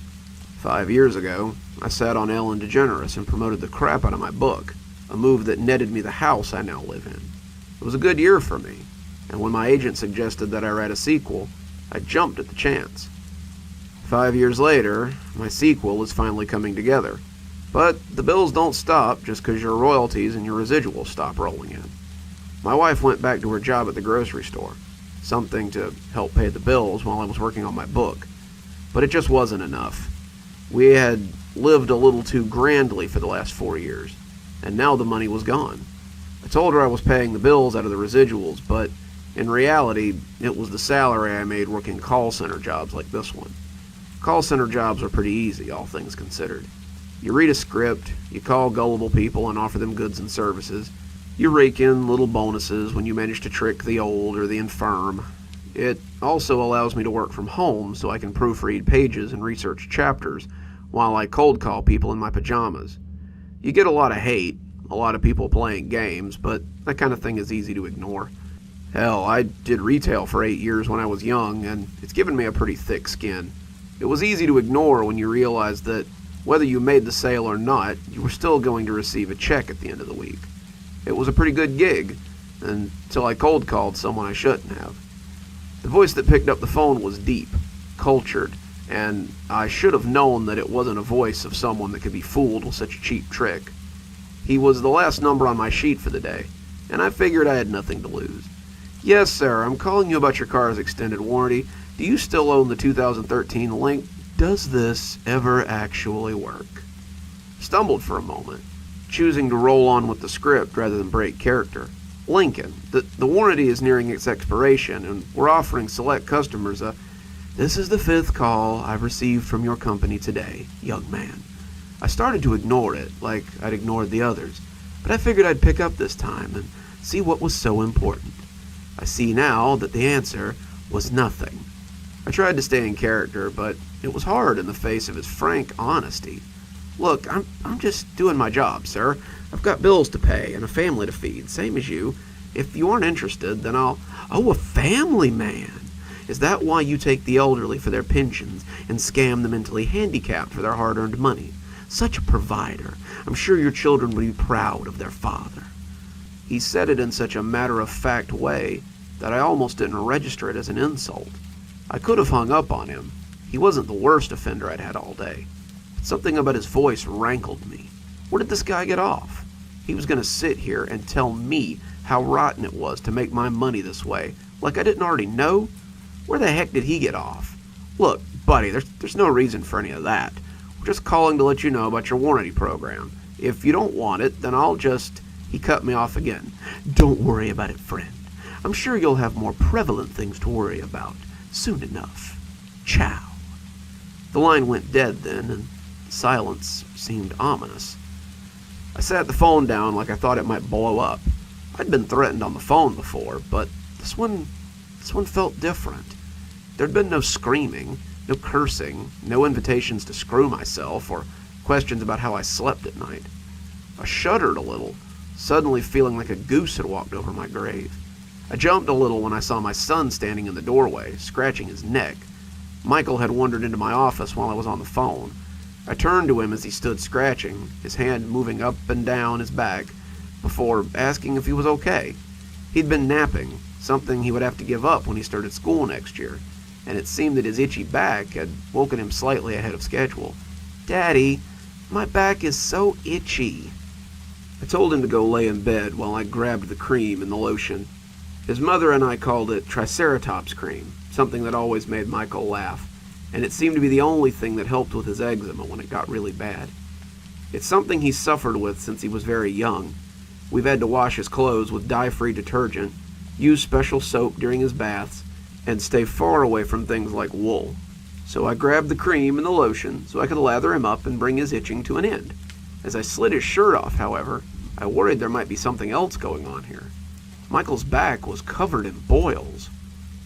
5 years ago, I sat on Ellen DeGeneres and promoted the crap out of my book, a move that netted me the house I now live in. It was a good year for me, and when my agent suggested that I write a sequel, I jumped at the chance. 5 years later, my sequel is finally coming together. But the bills don't stop just because your royalties and your residuals stop rolling in. My wife went back to her job at the grocery store, something to help pay the bills while I was working on my book. But it just wasn't enough. We had lived a little too grandly for the last 4 years, and now the money was gone. I told her I was paying the bills out of the residuals, but in reality, it was the salary I made working call center jobs like this one. Call center jobs are pretty easy, all things considered. You read a script, you call gullible people and offer them goods and services. You rake in little bonuses when you manage to trick the old or the infirm. It also allows me to work from home so I can proofread pages and research chapters while I cold call people in my pajamas. You get a lot of hate, a lot of people playing games, but that kind of thing is easy to ignore. Hell, I did retail for 8 years when I was young, and it's given me a pretty thick skin. It was easy to ignore when you realize that whether you made the sale or not, you were still going to receive a check at the end of the week. It was a pretty good gig, until I cold called someone I shouldn't have. The voice that picked up the phone was deep, cultured, and I should have known that it wasn't a voice of someone that could be fooled with such a cheap trick. He was the last number on my sheet for the day, and I figured I had nothing to lose. Yes, Sarah, I'm calling you about your car's extended warranty. Do you still own the 2013 Link? Does this ever actually work? Stumbled for a moment, choosing to roll on with the script rather than break character. Lincoln, the warranty is nearing its expiration, and we're offering select customers a, "This is the 5th call I've received from your company today, young man." I started to ignore it, like I'd ignored the others, but I figured I'd pick up this time and see what was so important. I see now that the answer was nothing. I tried to stay in character, but it was hard in the face of his frank honesty. "Look, I'm just doing my job, sir. I've got bills to pay and a family to feed, same as you. If you aren't interested, then I'll..." "Oh, a family man! Is that why you take the elderly for their pensions and scam the mentally handicapped for their hard-earned money? Such a provider. I'm sure your children would be proud of their father." He said it in such a matter-of-fact way that I almost didn't register it as an insult. I could have hung up on him. He wasn't the worst offender I'd had all day. But something about his voice rankled me. Where did this guy get off? He was going to sit here and tell me how rotten it was to make my money this way, like I didn't already know? Where the heck did he get off? "Look, buddy, there's no reason for any of that. We're just calling to let you know about your warranty program. If you don't want it, then I'll just..." He cut me off again. "Don't worry about it, friend. I'm sure you'll have more prevalent things to worry about soon enough. Ciao." The line went dead then, and the silence seemed ominous. I sat the phone down like I thought it might blow up. I'd been threatened on the phone before, but this one felt different. There'd been no screaming, no cursing, no invitations to screw myself, or questions about how I slept at night. I shuddered a little, suddenly feeling like a goose had walked over my grave. I jumped a little when I saw my son standing in the doorway, scratching his neck. Michael had wandered into my office while I was on the phone. I turned to him as he stood scratching, his hand moving up and down his back, before asking if he was okay. He'd been napping, something he would have to give up when he started school next year, and it seemed that his itchy back had woken him slightly ahead of schedule. "Daddy, my back is so itchy." I told him to go lay in bed while I grabbed the cream and the lotion. His mother and I called it Triceratops cream, something that always made Michael laugh, and it seemed to be the only thing that helped with his eczema when it got really bad. It's something he's suffered with since he was very young. We've had to wash his clothes with dye-free detergent, use special soap during his baths, and stay far away from things like wool. So I grabbed the cream and the lotion so I could lather him up and bring his itching to an end. As I slid his shirt off, however, I worried there might be something else going on here. Michael's back was covered in boils.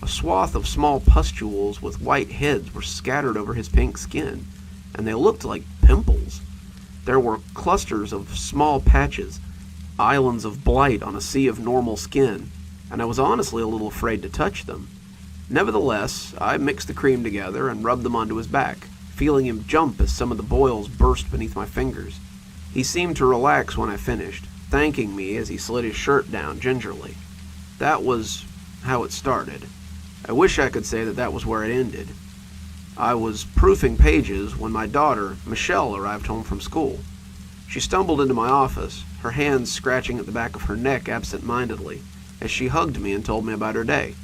A swath of small pustules with white heads were scattered over his pink skin, and they looked like pimples. There were clusters of small patches, islands of blight on a sea of normal skin, and I was honestly a little afraid to touch them. Nevertheless, I mixed the cream together and rubbed them onto his back, feeling him jump as some of the boils burst beneath my fingers. He seemed to relax when I finished, thanking me as he slid his shirt down gingerly. That was how it started. I wish I could say that was where it ended. I was proofing pages when my daughter, Michelle, arrived home from school. She stumbled into my office, her hands scratching at the back of her neck absent-mindedly, as she hugged me and told me about her day.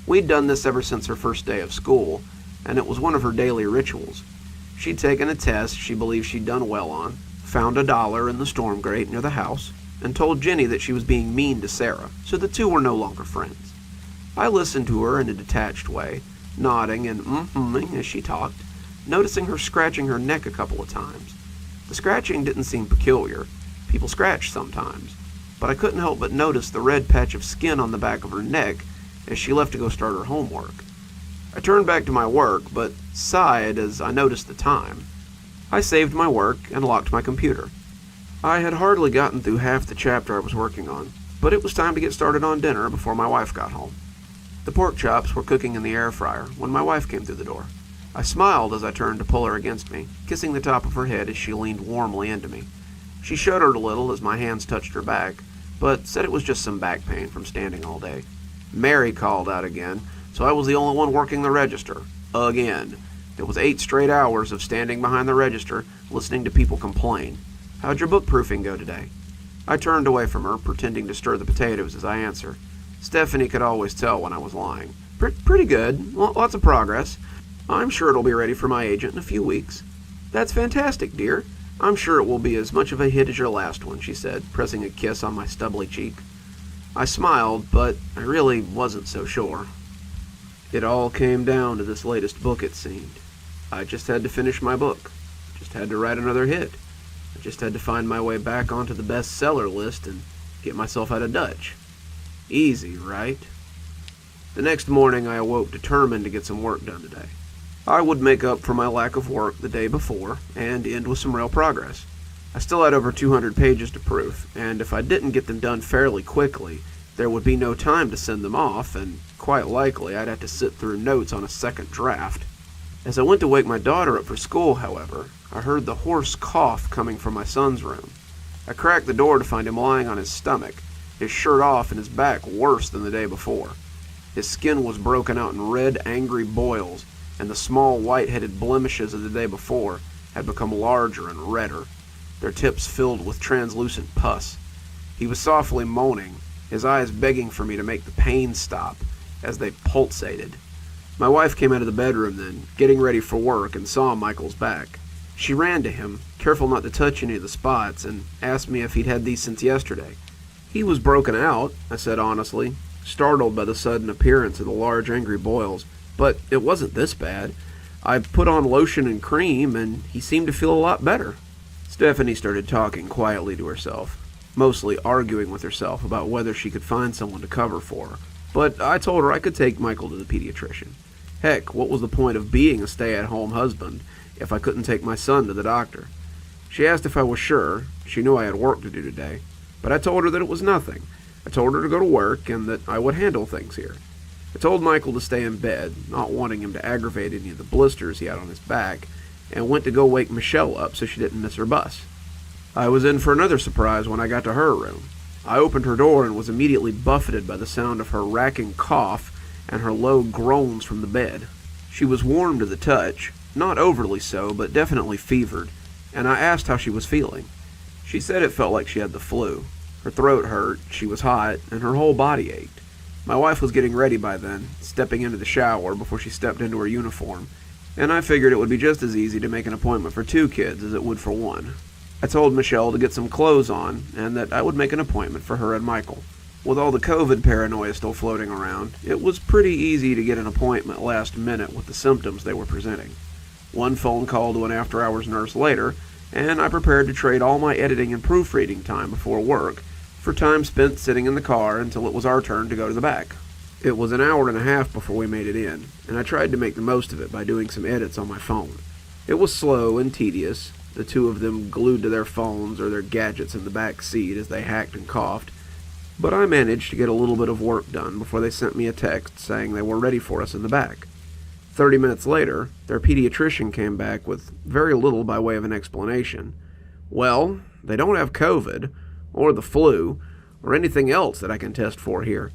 We'd done this ever since her first day of school, and it was one of her daily rituals. She'd taken a test she believed she'd done well on, found $1 in the storm grate near the house, and told Jenny that she was being mean to Sara, so the two were no longer friends. I listened to her in a detached way, nodding and mm-hmming as she talked, noticing her scratching her neck a couple of times. The scratching didn't seem peculiar. People scratch sometimes, but I couldn't help but notice the red patch of skin on the back of her neck as she left to go start her homework. I turned back to my work, but sighed as I noticed the time. I saved my work and locked my computer. I had hardly gotten through half the chapter I was working on, but it was time to get started on dinner before my wife got home. The pork chops were cooking in the air fryer when my wife came through the door. I smiled as I turned to pull her against me, kissing the top of her head as she leaned warmly into me. She shuddered a little as my hands touched her back, but said it was just some back pain from standing all day. Mary called out again, so I was the only one working the register. Again. It was 8 straight hours of standing behind the register, listening to people complain. How'd your book proofing go today? I turned away from her, pretending to stir the potatoes as I answered. Stephanie could always tell when I was lying. Pretty good. Lots of progress. I'm sure it'll be ready for my agent in a few weeks. That's fantastic, dear. I'm sure it will be as much of a hit as your last one, she said, pressing a kiss on my stubbly cheek. I smiled, but I really wasn't so sure. It all came down to this latest book, it seemed. I just had to finish my book. Just had to write another hit. I just had to find my way back onto the bestseller list and get myself out of Dutch. Easy, right? The next morning I awoke determined to get some work done today. I would make up for my lack of work the day before and end with some real progress. I still had over 200 pages to proof, and if I didn't get them done fairly quickly, there would be no time to send them off, and quite likely I'd have to sit through notes on a second draft. As I went to wake my daughter up for school, however, I heard the hoarse cough coming from my son's room. I cracked the door to find him lying on his stomach, his shirt off and his back worse than the day before. His skin was broken out in red, angry boils, and the small white-headed blemishes of the day before had become larger and redder, their tips filled with translucent pus. He was softly moaning, his eyes begging for me to make the pain stop as they pulsated. My wife came out of the bedroom then, getting ready for work, and saw Michael's back. She ran to him, careful not to touch any of the spots, and asked me if he'd had these since yesterday. He was broken out, I said honestly, startled by the sudden appearance of the large angry boils, but it wasn't this bad. I put on lotion and cream, and he seemed to feel a lot better. Stephanie started talking quietly to herself, mostly arguing with herself about whether she could find someone to cover for her, but I told her I could take Michael to the pediatrician. Heck, what was the point of being a stay-at-home husband if I couldn't take my son to the doctor? She asked if I was sure. She knew I had work to do today, but I told her that it was nothing. I told her to go to work and that I would handle things here. I told Michael to stay in bed, not wanting him to aggravate any of the blisters he had on his back, and went to go wake Michelle up so she didn't miss her bus. I was in for another surprise when I got to her room. I opened her door and was immediately buffeted by the sound of her racking cough and her low groans from the bed. She was warm to the touch, not overly so, but definitely fevered, and I asked how she was feeling. She said it felt like she had the flu. Her throat hurt, she was hot, and her whole body ached. My wife was getting ready by then, stepping into the shower before she stepped into her uniform, and I figured it would be just as easy to make an appointment for 2 kids as it would for 1. I told Michelle to get some clothes on, and that I would make an appointment for her and Michael. With all the COVID paranoia still floating around, it was pretty easy to get an appointment last minute with the symptoms they were presenting. One phone call to an after-hours nurse later, and I prepared to trade all my editing and proofreading time before work for time spent sitting in the car until it was our turn to go to the back. It was an hour and a half before we made it in, and I tried to make the most of it by doing some edits on my phone. It was slow and tedious, the two of them glued to their phones or their gadgets in the back seat as they hacked and coughed, but I managed to get a little bit of work done before they sent me a text saying they were ready for us in the back. 30 minutes later, their pediatrician came back with very little by way of an explanation. Well, they don't have COVID, or the flu, or anything else that I can test for here.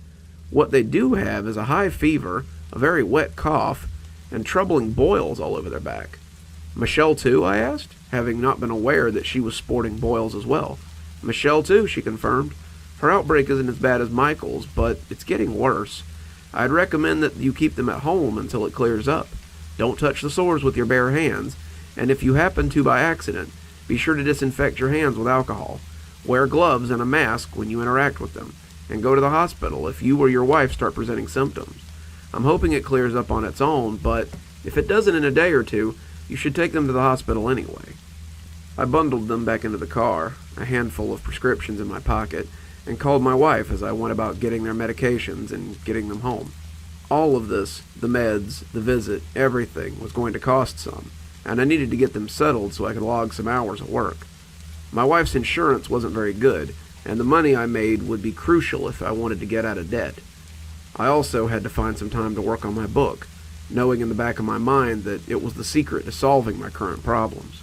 What they do have is a high fever, a very wet cough, and troubling boils all over their back. Michelle too, I asked, having not been aware that she was sporting boils as well. Michelle too, she confirmed. Her outbreak isn't as bad as Michael's, but it's getting worse. I'd recommend that you keep them at home until it clears up. Don't touch the sores with your bare hands, and if you happen to by accident, be sure to disinfect your hands with alcohol. Wear gloves and a mask when you interact with them, and go to the hospital if you or your wife start presenting symptoms. I'm hoping it clears up on its own, but if it doesn't in a day or two, you should take them to the hospital anyway. I bundled them back into the car, a handful of prescriptions in my pocket, and called my wife as I went about getting their medications and getting them home. All of this, the meds, the visit, everything, was going to cost some, and I needed to get them settled so I could log some hours of work. My wife's insurance wasn't very good, and the money I made would be crucial if I wanted to get out of debt. I also had to find some time to work on my book, knowing in the back of my mind that it was the secret to solving my current problems.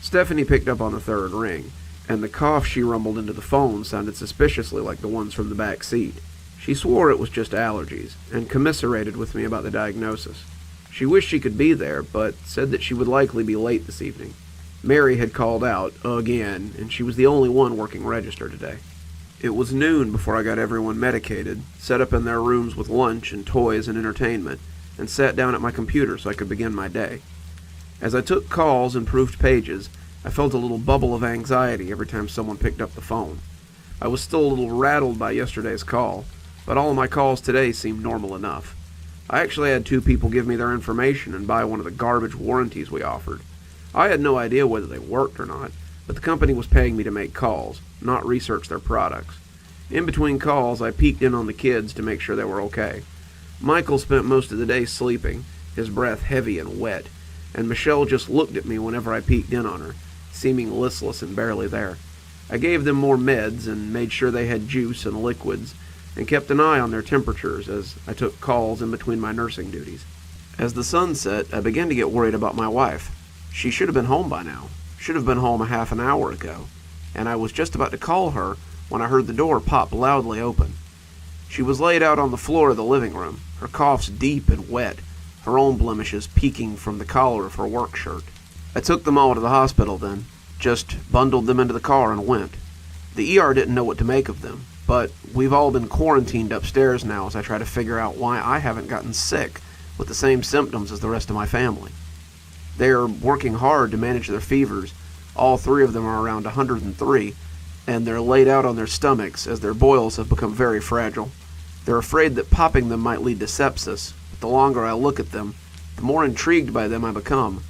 Stephanie picked up on the third ring, and the cough she rumbled into the phone sounded suspiciously like the ones from the back seat. She swore it was just allergies, and commiserated with me about the diagnosis. She wished she could be there, but said that she would likely be late this evening. Mary had called out, again, and she was the only one working register today. It was noon before I got everyone medicated, set up in their rooms with lunch and toys and entertainment, and sat down at my computer so I could begin my day. As I took calls and proofed pages, I felt a little bubble of anxiety every time someone picked up the phone. I was still a little rattled by yesterday's call, but all of my calls today seemed normal enough. I actually had 2 people give me their information and buy one of the garbage warranties we offered. I had no idea whether they worked or not, but the company was paying me to make calls, not research their products. In between calls, I peeked in on the kids to make sure they were okay. Michael spent most of the day sleeping, his breath heavy and wet, and Michelle just looked at me whenever I peeked in on her, seeming listless and barely there. I gave them more meds and made sure they had juice and liquids, and kept an eye on their temperatures as I took calls in between my nursing duties. As the sun set, I began to get worried about my wife. She should have been home by now. Should have been home a half an hour ago, and I was just about to call her when I heard the door pop loudly open. She was laid out on the floor of the living room, her coughs deep and wet, her own blemishes peeking from the collar of her work shirt. I took them all to the hospital then, just bundled them into the car and went. The ER didn't know what to make of them, but we've all been quarantined upstairs now as I try to figure out why I haven't gotten sick with the same symptoms as the rest of my family. They are working hard to manage their fevers. All 3 of them are around 103, and they're laid out on their stomachs as their boils have become very fragile. They're afraid that popping them might lead to sepsis, but the longer I look at them, the more intrigued by them I become.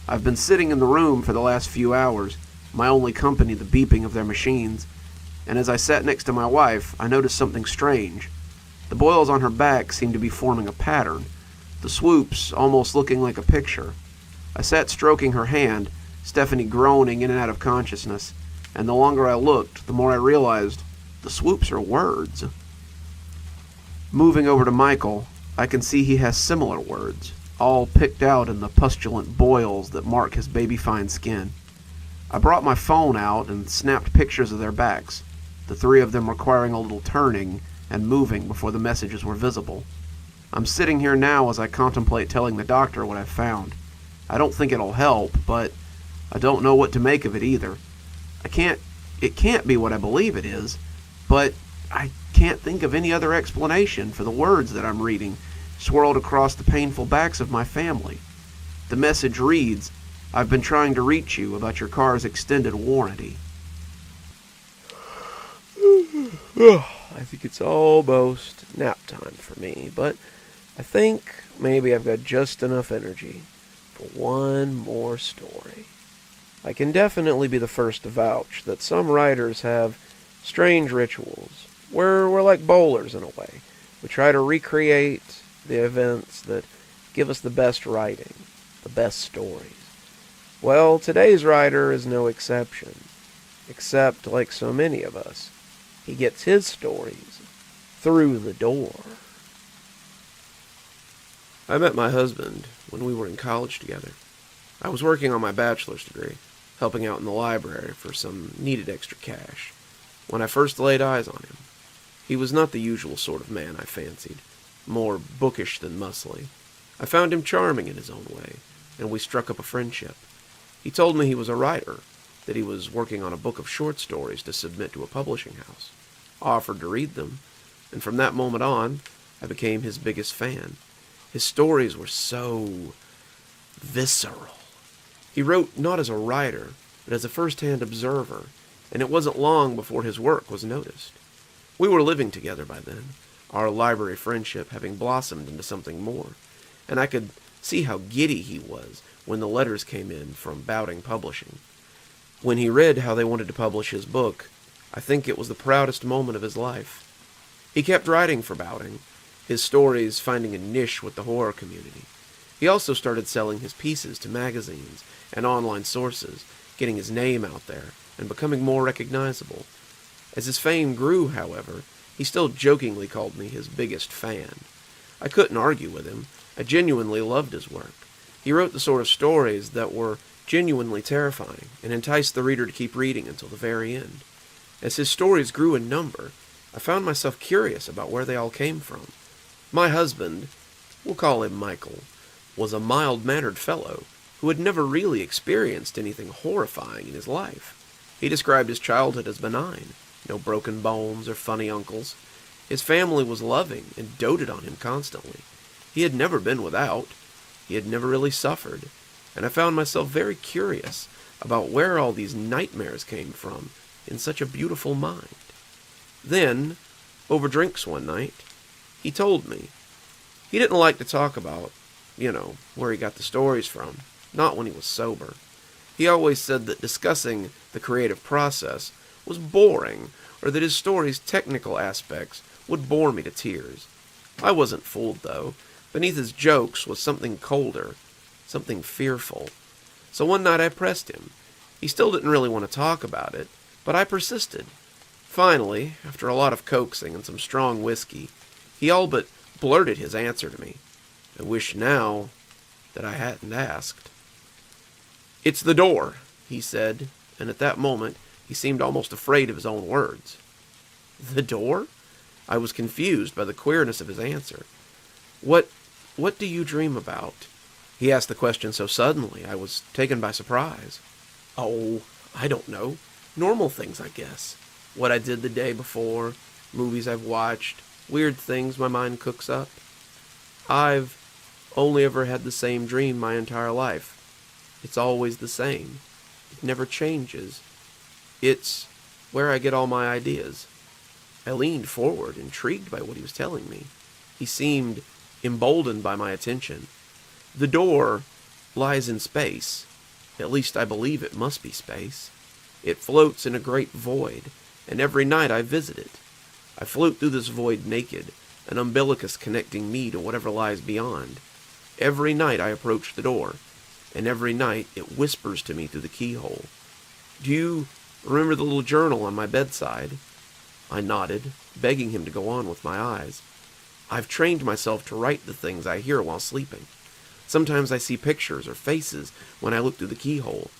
I've been sitting in the room for the last few hours, my only company the beeping of their machines, and as I sat next to my wife, I noticed something strange. The boils on her back seemed to be forming a pattern, the swoops almost looking like a picture. I sat stroking her hand, Stephanie groaning in and out of consciousness, and the longer I looked, the more I realized the swoops are words. Moving over to Michael, I can see he has similar words, all picked out in the pustulant boils that mark his baby-fine skin. I brought my phone out and snapped pictures of their backs, the 3 of them requiring a little turning and moving before the messages were visible. I'm sitting here now as I contemplate telling the doctor what I've found. I don't think it'll help, but I don't know what to make of it either. It can't be what I believe it is, but I can't think of any other explanation for the words that I'm reading, swirled across the painful backs of my family. The message reads, "I've been trying to reach you about your car's extended warranty." I think it's almost nap time for me, but I think maybe I've got just enough energy for one more story. I can definitely be the first to vouch that some writers have strange rituals. We're like bowlers in a way. We try to recreate the events that give us the best writing, the best stories. Well, today's writer is no exception, except like so many of us, he gets his stories through the door. I met my husband when we were in college together. I was working on my bachelor's degree, helping out in the library for some needed extra cash, when I first laid eyes on him. He was not the usual sort of man I fancied, more bookish than muscly. I found him charming in his own way, and we struck up a friendship. He told me he was a writer, that he was working on a book of short stories to submit to a publishing house. I offered to read them, and from that moment on, I became his biggest fan. His stories were so visceral. He wrote not as a writer, but as a first-hand observer, and it wasn't long before his work was noticed. We were living together by then, our library friendship having blossomed into something more, and I could see how giddy he was when the letters came in from Bowding Publishing. When he read how they wanted to publish his book, I think it was the proudest moment of his life. He kept writing for Bowding, his stories finding a niche with the horror community. He also started selling his pieces to magazines and online sources, getting his name out there and becoming more recognizable. As his fame grew, however, he still jokingly called me his biggest fan. I couldn't argue with him. I genuinely loved his work. He wrote the sort of stories that were genuinely terrifying and enticed the reader to keep reading until the very end. As his stories grew in number, I found myself curious about where they all came from. My husband, we'll call him Michael, was a mild-mannered fellow who had never really experienced anything horrifying in his life. He described his childhood as benign, no broken bones or funny uncles. His family was loving and doted on him constantly. He had never been without. He had never really suffered, and I found myself very curious about where all these nightmares came from in such a beautiful mind. Then, over drinks one night, he told me. He didn't like to talk about, where he got the stories from, not when he was sober. He always said that discussing the creative process was boring, or that his story's technical aspects would bore me to tears. I wasn't fooled, though. Beneath his jokes was something colder, something fearful. So one night I pressed him. He still didn't really want to talk about it, but I persisted. Finally, after a lot of coaxing and some strong whiskey, he all but blurted his answer to me. I wish now that I hadn't asked. "It's the door," he said, and at that moment he seemed almost afraid of his own words. The door? I was confused by the queerness of his answer. What do you dream about?" He asked the question so suddenly, I was taken by surprise. "Oh, I don't know. Normal things, I guess. What I did the day before, movies I've watched, weird things my mind cooks up. I've only ever had the same dream my entire life. It's always the same. It never changes. It's where I get all my ideas." I leaned forward, intrigued by what he was telling me. He seemed emboldened by my attention. "The door lies in space. At least I believe it must be space. It floats in a great void, and every night I visit it. I float through this void naked, an umbilicus connecting me to whatever lies beyond. Every night I approach the door, and every night it whispers to me through the keyhole. Do you remember the little journal on my bedside?" I nodded, begging him to go on with my eyes. "I've trained myself to write the things I hear while sleeping. Sometimes I see pictures or faces when I look through the keyhole.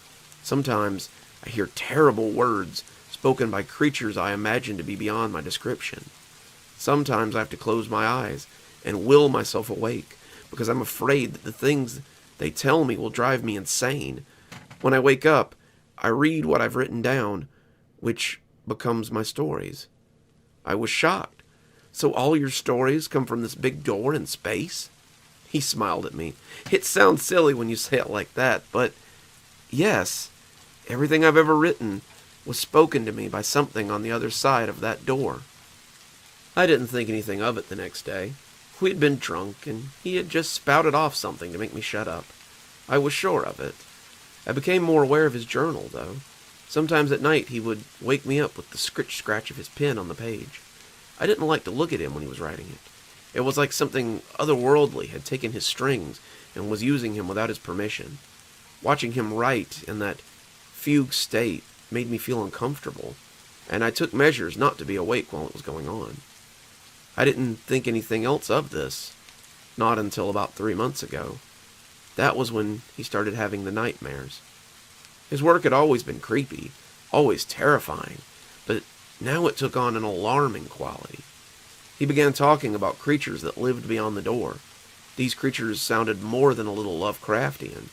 Sometimes I hear terrible words spoken by creatures I imagine to be beyond my description. Sometimes I have to close my eyes and will myself awake because I'm afraid that the things they tell me will drive me insane. When I wake up, I read what I've written down, which becomes my stories." I was shocked. "So all your stories come from this big door in space?" He smiled at me. "It sounds silly when you say it like that, but yes, everything I've ever written was spoken to me by something on the other side of that door." I didn't think anything of it the next day. We had been drunk, and he had just spouted off something to make me shut up. I was sure of it. I became more aware of his journal, though. Sometimes at night he would wake me up with the scratch of his pen on the page. I didn't like to look at him when he was writing it. It was like something otherworldly had taken his strings and was using him without his permission. Watching him write in that fugue state made me feel uncomfortable, and I took measures not to be awake while it was going on. I didn't think anything else of this, not until about 3 months ago. That was when he started having the nightmares. His work had always been creepy, always terrifying, but now it took on an alarming quality. He began talking about creatures that lived beyond the door. These creatures sounded more than a little Lovecraftian,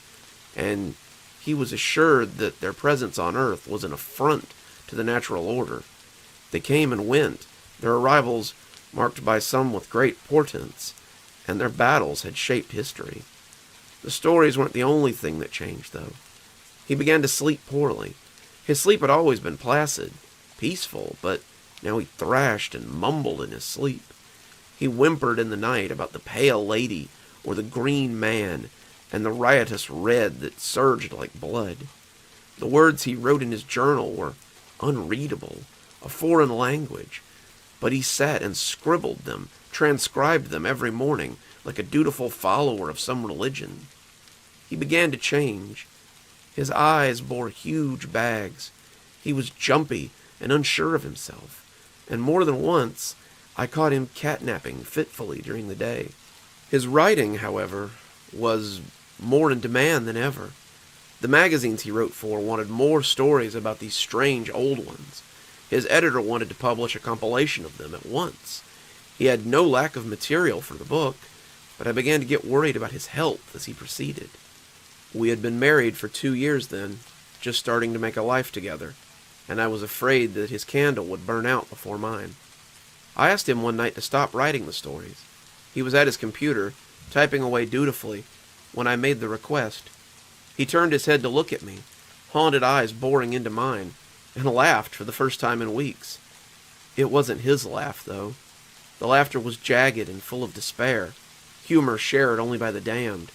and he was assured that their presence on Earth was an affront to the natural order. They came and went, their arrivals marked by some with great portents, and their battles had shaped history. The stories weren't the only thing that changed, though. He began to sleep poorly. His sleep had always been placid, peaceful, but now he thrashed and mumbled in his sleep. He whimpered in the night about the pale lady or the green man and the riotous red that surged like blood. The words he wrote in his journal were unreadable, a foreign language, but he sat and scribbled them transcribed them every morning like a dutiful follower of some religion. He began to change. His eyes bore huge bags. He was jumpy and unsure of himself, and more than once I caught him catnapping fitfully during the day. His writing, however, was more in demand than ever. The magazines he wrote for wanted more stories about these strange old ones. His editor wanted to publish a compilation of them at once. He had no lack of material for the book, but I began to get worried about his health as he proceeded. We had been married for 2 years then, just starting to make a life together, and I was afraid that his candle would burn out before mine. I asked him one night to stop writing the stories. He was at his computer, typing away dutifully, when I made the request. He turned his head to look at me, haunted eyes boring into mine, and laughed for the first time in weeks. It wasn't his laugh, though. The laughter was jagged and full of despair, humor shared only by the damned.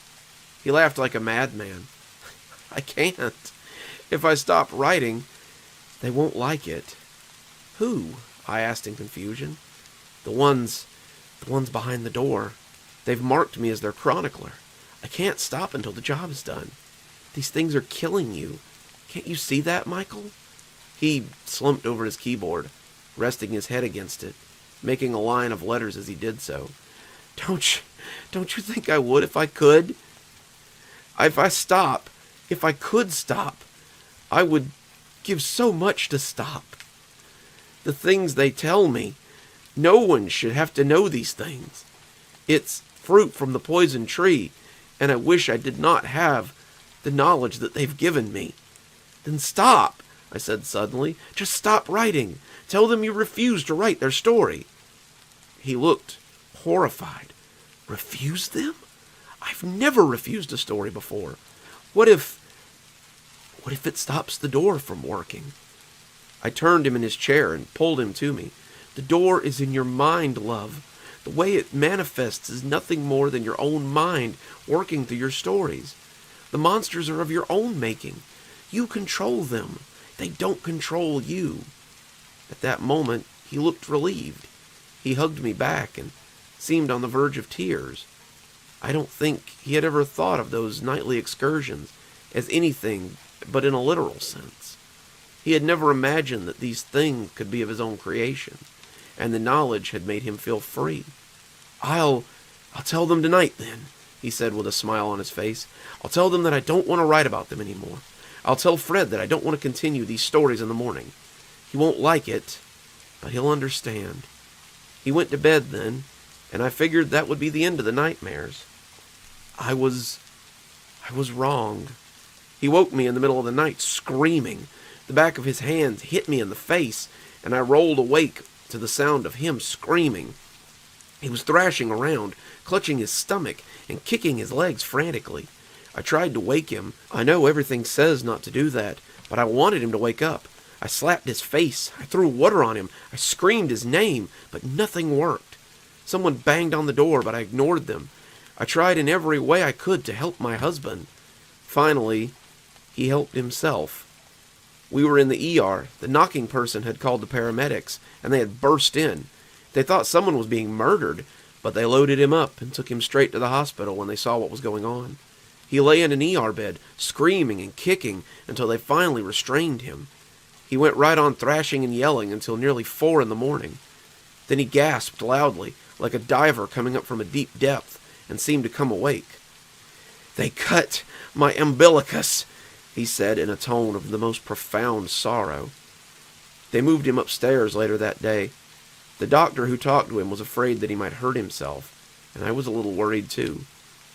He laughed like a madman. I can't. If I stop writing, they won't like it. Who? I asked in confusion. The ones behind the door. They've marked me as their chronicler. I can't stop until the job is done. These things are killing you. Can't you see that, Michael? He slumped over his keyboard, resting his head against it, making a line of letters as he did so. Don't you think I would if I could? If I could stop, I would give so much to stop. The things they tell me, no one should have to know these things. It's fruit from the poison tree, and I wish I did not have the knowledge that they've given me. Then stop, I said suddenly. Just stop writing. Tell them you refuse to write their story. He looked horrified. Refuse them? I've never refused a story before. What if it stops the door from working? I turned him in his chair and pulled him to me. The door is in your mind, love. The way it manifests is nothing more than your own mind working through your stories. The monsters are of your own making. You control them. They don't control you. At that moment, he looked relieved. He hugged me back and seemed on the verge of tears. I don't think he had ever thought of those nightly excursions as anything but in a literal sense. He had never imagined that these things could be of his own creation, and the knowledge had made him feel free. I'll tell them tonight, then, he said with a smile on his face. I'll tell them that I don't want to write about them anymore. I'll tell Fred that I don't want to continue these stories in the morning. He won't like it, but he'll understand. He went to bed then, and I figured that would be the end of the nightmares. I was wrong. He woke me in the middle of the night, screaming. The back of his hand hit me in the face, and I rolled awake to the sound of him screaming. He was thrashing around, clutching his stomach and kicking his legs frantically. I tried to wake him. I know everything says not to do that, but I wanted him to wake up. I slapped his face. I threw water on him. I screamed his name, but nothing worked. Someone banged on the door, but I ignored them. I tried in every way I could to help my husband. Finally, he helped himself. We were in the ER. The knocking person had called the paramedics, and they had burst in. They thought someone was being murdered, but they loaded him up and took him straight to the hospital when they saw what was going on. He lay in an ER bed, screaming and kicking until they finally restrained him. He went right on thrashing and yelling until nearly 4 a.m. Then he gasped loudly, like a diver coming up from a deep depth, and seemed to come awake. They cut my umbilicus, he said in a tone of the most profound sorrow. They moved him upstairs later that day. The doctor who talked to him was afraid that he might hurt himself, and I was a little worried too.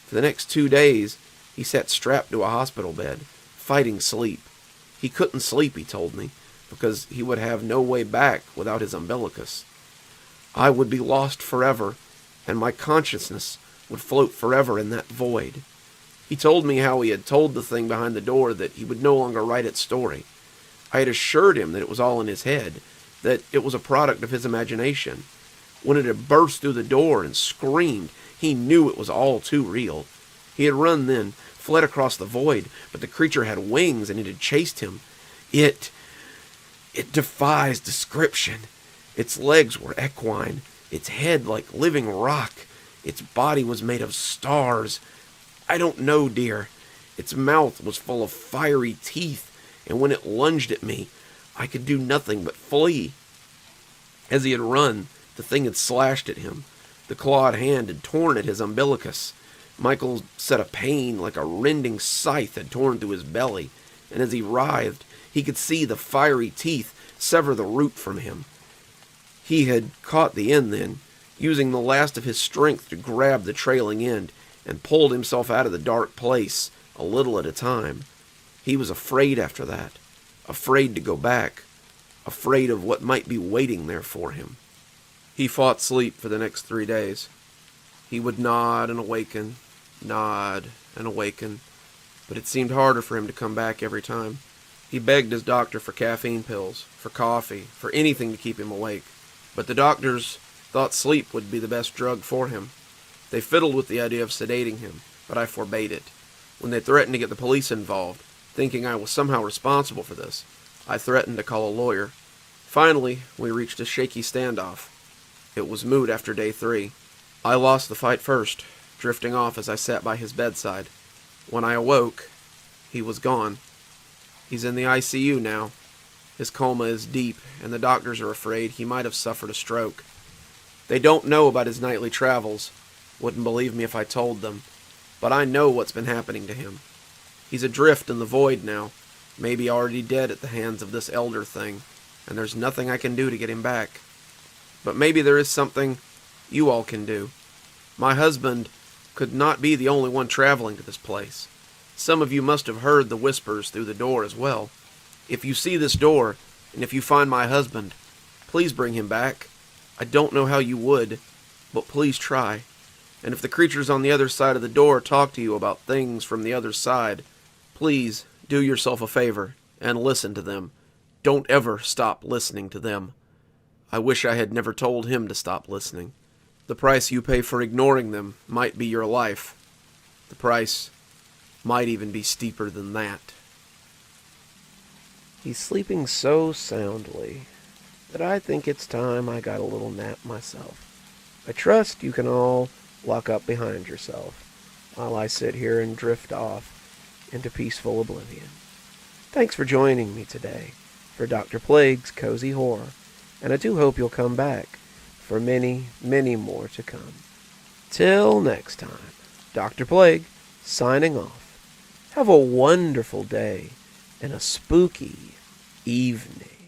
For the next 2 days, he sat strapped to a hospital bed, fighting sleep. He couldn't sleep, he told me, because he would have no way back without his umbilicus. I would be lost forever, and my consciousness would float forever in that void. He told me how he had told the thing behind the door that he would no longer write its story. I had assured him that it was all in his head, that it was a product of his imagination. When it had burst through the door and screamed, he knew it was all too real. He had run then, fled across the void, but the creature had wings and it had chased him. It defies description. Its legs were equine. its head like living rock. Its body was made of stars. I don't know, dear. Its mouth was full of fiery teeth, and when it lunged at me, I could do nothing but flee. As he had run, the thing had slashed at him. The clawed hand had torn at his umbilicus. Michael said a pain like a rending scythe had torn through his belly, and as he writhed, he could see the fiery teeth sever the root from him. He had caught the end then, using the last of his strength to grab the trailing end, and pulled himself out of the dark place, a little at a time. He was afraid after that, afraid to go back, afraid of what might be waiting there for him. He fought sleep for the next 3 days. He would nod and awaken, but it seemed harder for him to come back every time. He begged his doctor for caffeine pills, for coffee, for anything to keep him awake. But the doctors thought sleep would be the best drug for him. They fiddled with the idea of sedating him, but I forbade it. When they threatened to get the police involved, thinking I was somehow responsible for this, I threatened to call a lawyer. Finally, we reached a shaky standoff. It was moot after day 3. I lost the fight first, drifting off as I sat by his bedside. When I awoke, he was gone. He's in the ICU now. His coma is deep, and the doctors are afraid he might have suffered a stroke. They don't know about his nightly travels. Wouldn't believe me if I told them. But I know what's been happening to him. He's adrift in the void now, maybe already dead at the hands of this elder thing, and there's nothing I can do to get him back. But maybe there is something you all can do. My husband could not be the only one traveling to this place. Some of you must have heard the whispers through the door as well. If you see this door, and if you find my husband, please bring him back. I don't know how you would, but please try. And if the creatures on the other side of the door talk to you about things from the other side, please do yourself a favor and listen to them. Don't ever stop listening to them. I wish I had never told him to stop listening. The price you pay for ignoring them might be your life. The price might even be steeper than that. He's sleeping so soundly that I think it's time I got a little nap myself. I trust you can all lock up behind yourself while I sit here and drift off into peaceful oblivion. Thanks for joining me today for Dr. Plague's Cozy Horror, and I do hope you'll come back for many, many more to come. Till next time, Dr. Plague signing off. Have a wonderful day and a spooky evening.